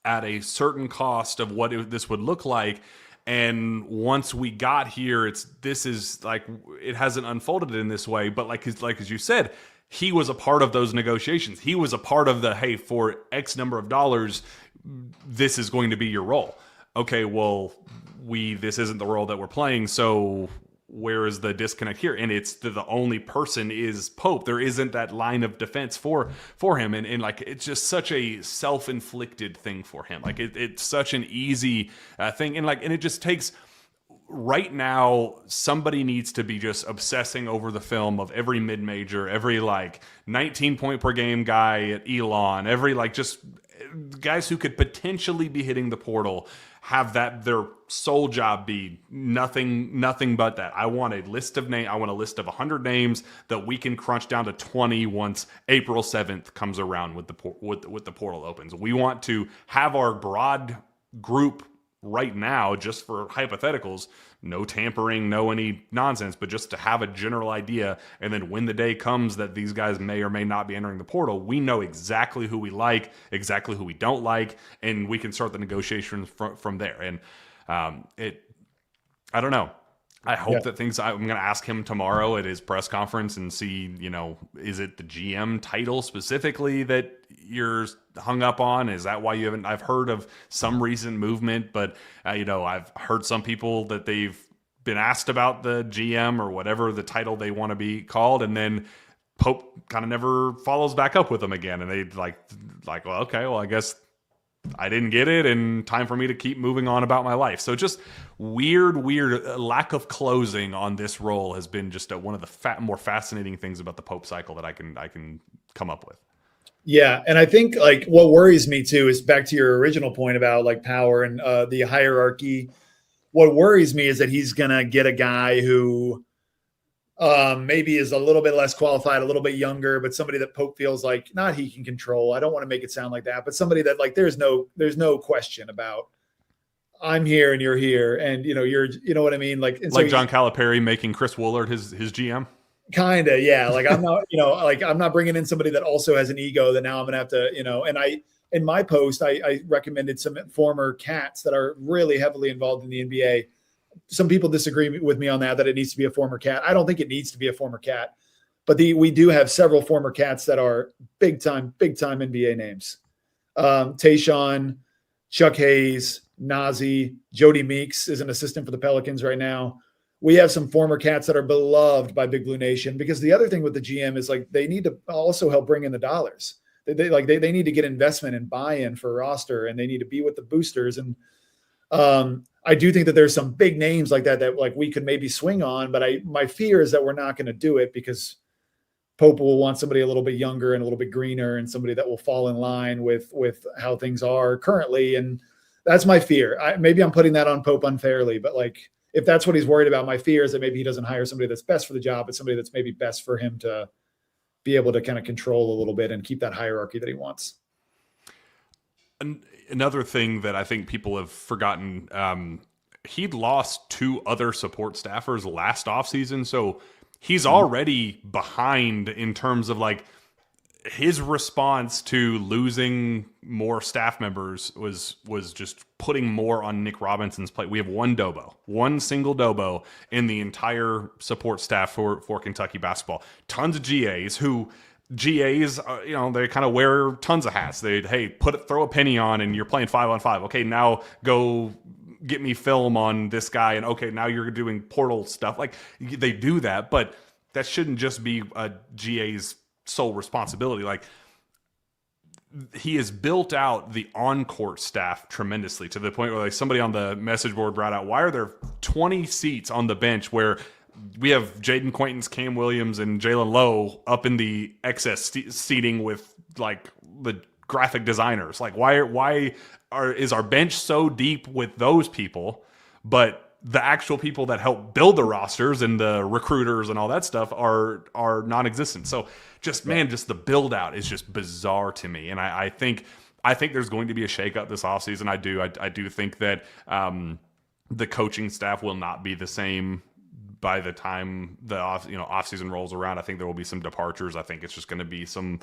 at a certain cost of what this would look like. And once we got here, this is like, it hasn't unfolded in this way. But like as you said, he was a part of those negotiations. He was a part of the, hey, for X number of dollars, this is going to be your role. Okay, well, this isn't the role that we're playing. So where is the disconnect here? And it's the only person is Pope. There isn't that line of defense for him. And like, it's just such a self-inflicted thing for him. Like it's such an easy thing. And it just takes, right now, somebody needs to be just obsessing over the film of every mid-major, every like 19 point per game guy at Elon, every like just guys who could potentially be hitting the portal, have that their sole job be nothing but that. I want a list of names. I want a list of 100 names that we can crunch down to 20 once April 7th comes around with the portal opens. We want to have our broad group right now, just for hypotheticals, no tampering, no any nonsense, but just to have a general idea. And then when the day comes that these guys may or may not be entering the portal, we know exactly who we like, exactly who we don't like, and we can start the negotiations from there. And I don't know. I hope that I'm going to ask him tomorrow at his press conference and see, is it the GM title specifically that you're hung up on? Is that why you haven't? I've heard of some recent movement, but I've heard some people that they've been asked about the GM or whatever the title they want to be called, and then Pope kind of never follows back up with them again. And they like, well, okay, well, I guess I didn't get it, and time for me to keep moving on about my life. So just weird lack of closing on this role has been just one of the more fascinating things about the Pope cycle that I can come up with. Yeah, and I think like what worries me too is back to your original point about like power and the hierarchy. What worries me is that he's gonna get a guy who maybe is a little bit less qualified, a little bit younger, but somebody that Pope feels like not he can control. I don't want to make it sound like that, but somebody that like there's no question about. I'm here and you're here, and you're what I mean, like so John Calipari making Chris Woolard his GM. Kind of, yeah. Like I'm not, I'm not bringing in somebody that also has an ego that now I'm gonna have to, And in my post, I recommended some former Cats that are really heavily involved in the NBA. Some people disagree with me on that it needs to be a former Cat. I don't think it needs to be a former Cat, but we do have several former Cats that are big time NBA names. Tayshaun, Chuck Hayes, Nazi, Jody Meeks is an assistant for the Pelicans right now. We have some former Cats that are beloved by Big Blue Nation, because the other thing with the GM is like they need to also help bring in the dollars. They need to get investment and buy-in for a roster, and they need to be with the boosters. And I do think that there's some big names like that like we could maybe swing on, but my fear is that we're not going to do it because Pope will want somebody a little bit younger and a little bit greener, and somebody that will fall in line with how things are currently. And that's my fear. Maybe I'm putting that on Pope unfairly, but like, if that's what he's worried about, my fear is that maybe he doesn't hire somebody that's best for the job, but somebody that's maybe best for him to be able to kind of control a little bit and keep that hierarchy that he wants. Another thing that I think people have forgotten, he'd lost 2 other support staffers last offseason, so he's already behind in terms of like his response to losing more staff members was just putting more on Nick Robinson's plate. We have one single Dobo in the entire support staff for Kentucky basketball. Tons of GAs they kind of wear tons of hats. Throw a penny on and you're playing 5-on-5. Okay, now go get me film on this guy. And okay, now you're doing portal stuff. Like they do that, but that shouldn't just be a GA's sole responsibility. Like he has built out the on-court staff tremendously to the point where like somebody on the message board brought out, why are there 20 seats on the bench where we have Jaden Quaintance, Cam Williams, and Jalen Lowe up in the excess seating with like the graphic designers. Like is our bench so deep with those people, but the actual people that help build the rosters and the recruiters and all that stuff are non-existent. So just the build out is just bizarre to me. And I think there's going to be a shakeup this offseason. I do think that the coaching staff will not be the same by the time the offseason rolls around. I think there will be some departures. I think it's just going to be some,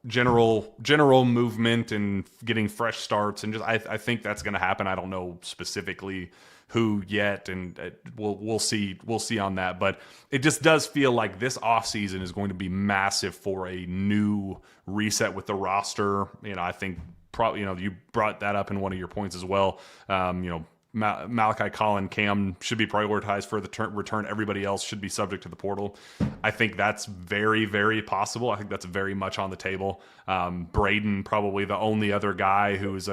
general movement and getting fresh starts. And just, I think that's going to happen. I don't know specifically who yet. And we'll see on that, but it just does feel like this offseason is going to be massive for a new reset with the roster. I think probably, you brought that up in one of your points as well. Malachi, Colin, Cam should be prioritized for the return. Everybody else should be subject to the portal. I think that's very, very possible. I think that's very much on the table. Braden, probably the only other guy who's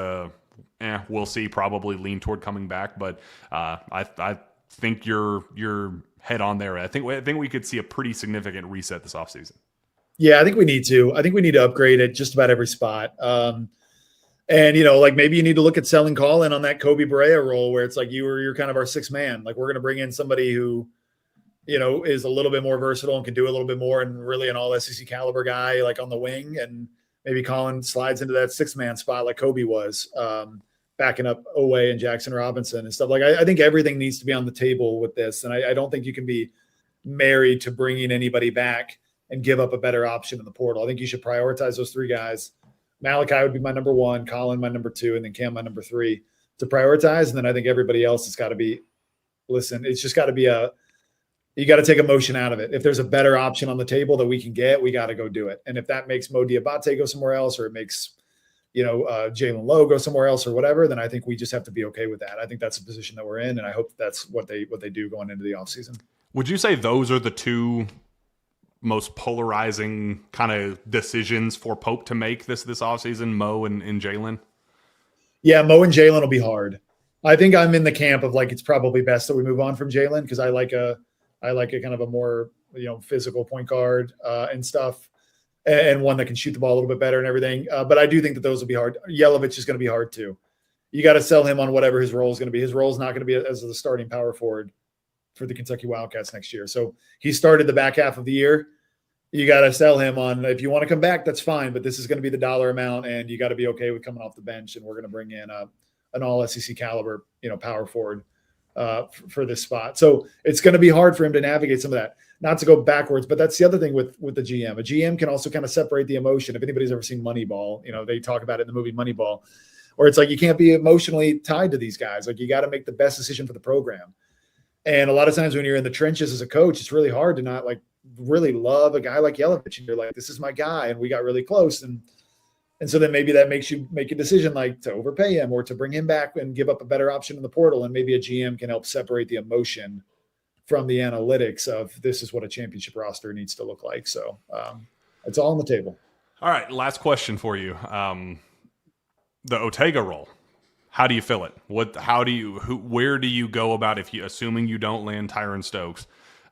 we'll see, probably lean toward coming back. But I think you're head on there. I think we could see a pretty significant reset this offseason. Yeah, I think we need to. I think we need to upgrade at just about every spot. And, like maybe you need to look at selling Colin on that Kobe Barea role where it's like you're kind of our sixth man. Like we're going to bring in somebody who, is a little bit more versatile and can do a little bit more and really an all SEC caliber guy like on the wing. And maybe Colin slides into that sixth man spot like Kobe was, backing up Owe and Jackson Robinson and stuff. Like I think everything needs to be on the table with this. And I don't think you can be married to bringing anybody back and give up a better option in the portal. I think you should prioritize those three guys. Malachi would be my number one, Colin my number two, and then Cam my number three to prioritize. And then I think everybody else has got to be, it's just got to be you got to take emotion out of it. If there's a better option on the table that we can get, we got to go do it. And if that makes Mo Diabate go somewhere else, or it makes, Jalen Lowe go somewhere else or whatever, then I think we just have to be okay with that. I think that's the position that we're in. And I hope that's what they do going into the offseason. Would you say those are the two most polarizing kind of decisions for Pope to make this offseason, Mo and Jalen? Yeah, Mo and Jalen will be hard. I think I'm in the camp of like it's probably best that we move on from Jalen because I like a kind of a more physical point guard and stuff, and one that can shoot the ball a little bit better and everything. But I do think that those will be hard. Yelovich is going to be hard too. You got to sell him on whatever his role is going to be. His role is not going to be as the starting power forward for the Kentucky Wildcats next year. So he started the back half of the year. You got to sell him on, if you want to come back, that's fine, but this is going to be the dollar amount and you got to be okay with coming off the bench. And we're going to bring in an all SEC caliber, power forward for this spot. So it's going to be hard for him to navigate some of that, not to go backwards, but that's the other thing with the GM. A GM can also kind of separate the emotion. If anybody's ever seen Moneyball, they talk about it in the movie Moneyball, or it's like, you can't be emotionally tied to these guys. Like you got to make the best decision for the program. And a lot of times when you're in the trenches as a coach, it's really hard to not like really love a guy like Yelovich. And you're like, this is my guy. And we got really close. And so then maybe that makes you make a decision like to overpay him or to bring him back and give up a better option in the portal. And maybe a GM can help separate the emotion from the analytics of this is what a championship roster needs to look like. So it's all on the table. All right. Last question for you. The Ortega role. How do you fill it? Where do you go about assuming you don't land Tyron Stokes?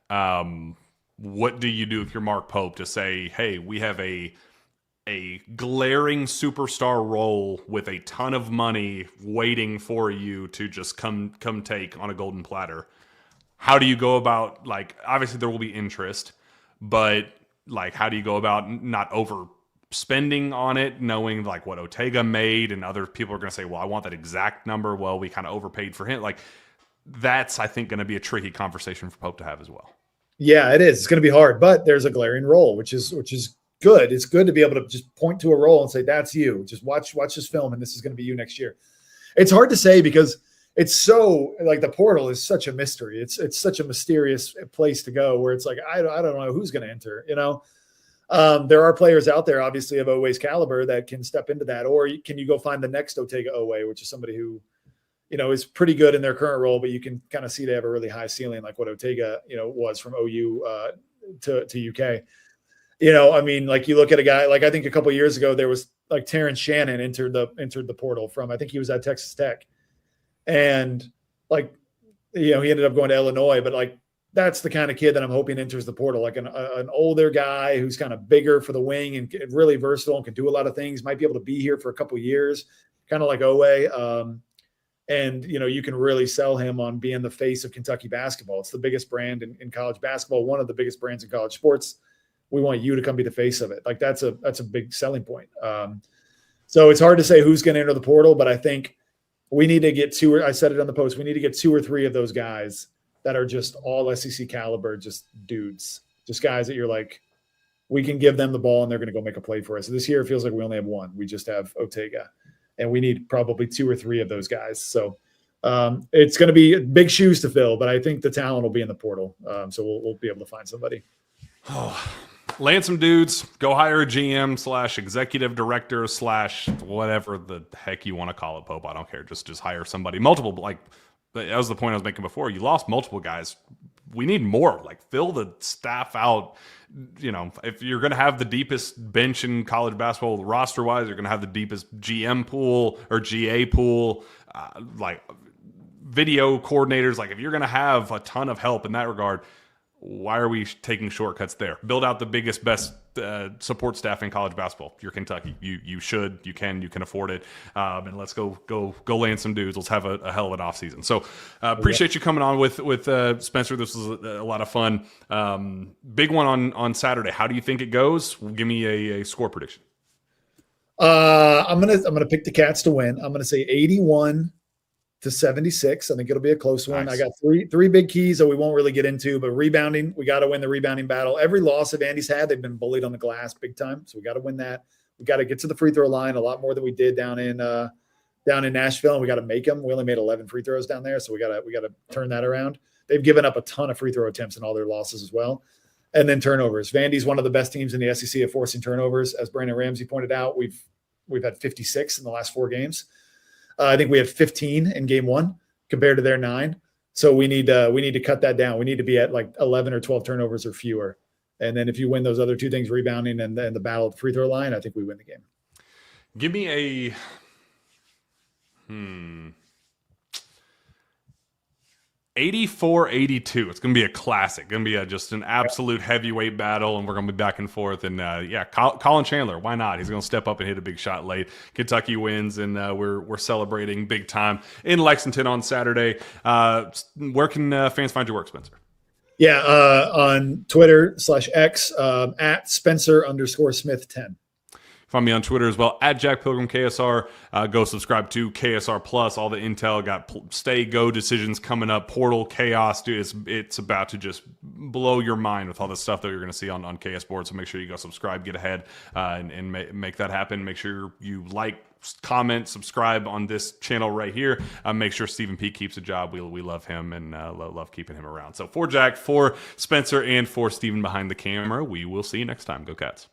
What do you do if you're Mark Pope to say, hey, we have a glaring superstar role with a ton of money waiting for you to just come take on a golden platter? How do you go about, like, obviously there will be interest, but like, how do you go about not overspending on it, knowing like what Ortega made and other people are going to say, well, I want that exact number. Well, we kind of overpaid for him. Like that's, I think, going to be a tricky conversation for Pope to have as well. Yeah, it is. It's going to be hard, but there's a glaring role, which is good. It's good to be able to just point to a role and say, that's you. Just watch this film, and this is going to be you next year. It's hard to say because it's so like the portal is such a mystery. It's such a mysterious place to go where it's like, I don't know who's going to enter, There are players out there, obviously, of Owe's caliber that can step into that. Or can you go find the next Ortega Owe, which is somebody who, is pretty good in their current role, but you can kind of see they have a really high ceiling, like what Ortega, was from OU to UK. Like you look at a guy, like I think a couple of years ago, there was like Terrence Shannon entered the portal from, I think he was at Texas Tech. And like, he ended up going to Illinois, but like that's the kind of kid that I'm hoping enters the portal, like an older guy who's kind of bigger for the wing and really versatile and can do a lot of things, might be able to be here for a couple of years, kind of like Owe. And, you can really sell him on being the face of Kentucky basketball. It's the biggest brand in college basketball, one of the biggest brands in college sports. We want you to come be the face of it. Like that's a big selling point. So it's hard to say who's going to enter the portal, but I think we need to get I said it on the post, we need to get 2 or 3 of those guys that are just all SEC caliber, just dudes, just guys that you're like, we can give them the ball and they're going to go make a play for us. This year, it feels like we only have one. We just have Ortega. And we need probably 2 or 3 of those guys. So it's going to be big shoes to fill, but I think the talent will be in the portal. So we'll be able to find somebody. Land some dudes, go hire a GM / executive director / whatever the heck you want to call it, Pope. I don't care. Just hire somebody. Multiple, like that was the point I was making before. You lost multiple guys. We need more. Like fill the staff out. If you're going to have the deepest bench in college basketball roster wise, you're going to have the deepest GM pool or GA pool, like video coordinators. Like if you're going to have a ton of help in that regard, why are we taking shortcuts there? Build out the biggest, best support staff in college basketball. You're Kentucky. You should, you can afford it. And let's go land some dudes. Let's have a hell of an offseason. So appreciate you coming on with Spencer. This was a lot of fun. Big one on Saturday. How do you think it goes? Give me a score prediction. I'm gonna pick the Cats to win. I'm gonna say 81-76. I think it'll be a close one. Nice. I got three big keys that we won't really get into, but rebounding, we got to win the rebounding battle. Every loss that Vandy's had, they've been bullied on the glass big time. So we got to win that. We got to get to the free throw line a lot more than we did down in Nashville, and we got to make them. We only made 11 free throws down there, so we got to turn that around. They've given up a ton of free throw attempts in all their losses as well. And then turnovers. Vandy's one of the best teams in the SEC at forcing turnovers. As Brandon Ramsey pointed out, we've had 56 in the last 4 games. I think we have 15 in game 1 compared to their 9. So we need to cut that down. We need to be at like 11 or 12 turnovers or fewer. And then if you win those other 2 things, rebounding and then the battle at the free throw line, I think we win the game. Give me a 84-82. It's going to be a classic. Going to be just an absolute heavyweight battle, and we're going to be back and forth. And Colin Chandler, why not? He's going to step up and hit a big shot late. Kentucky wins, and we're celebrating big time in Lexington on Saturday. Where can fans find your work, Spencer? Yeah, on Twitter /X at Spencer_Smith10. Find me on Twitter as well, at Jack Pilgrim KSR. Go subscribe to KSR Plus. All the intel, got stay-go decisions coming up. Portal chaos, dude. It's about to just blow your mind with all the stuff that you're going to see on KS Board. So make sure you go subscribe, get ahead, and make that happen. Make sure you like, comment, subscribe on this channel right here. Make sure Stephen P keeps a job. We love him and love keeping him around. So for Jack, for Spencer, and for Stephen behind the camera, we will see you next time. Go Cats.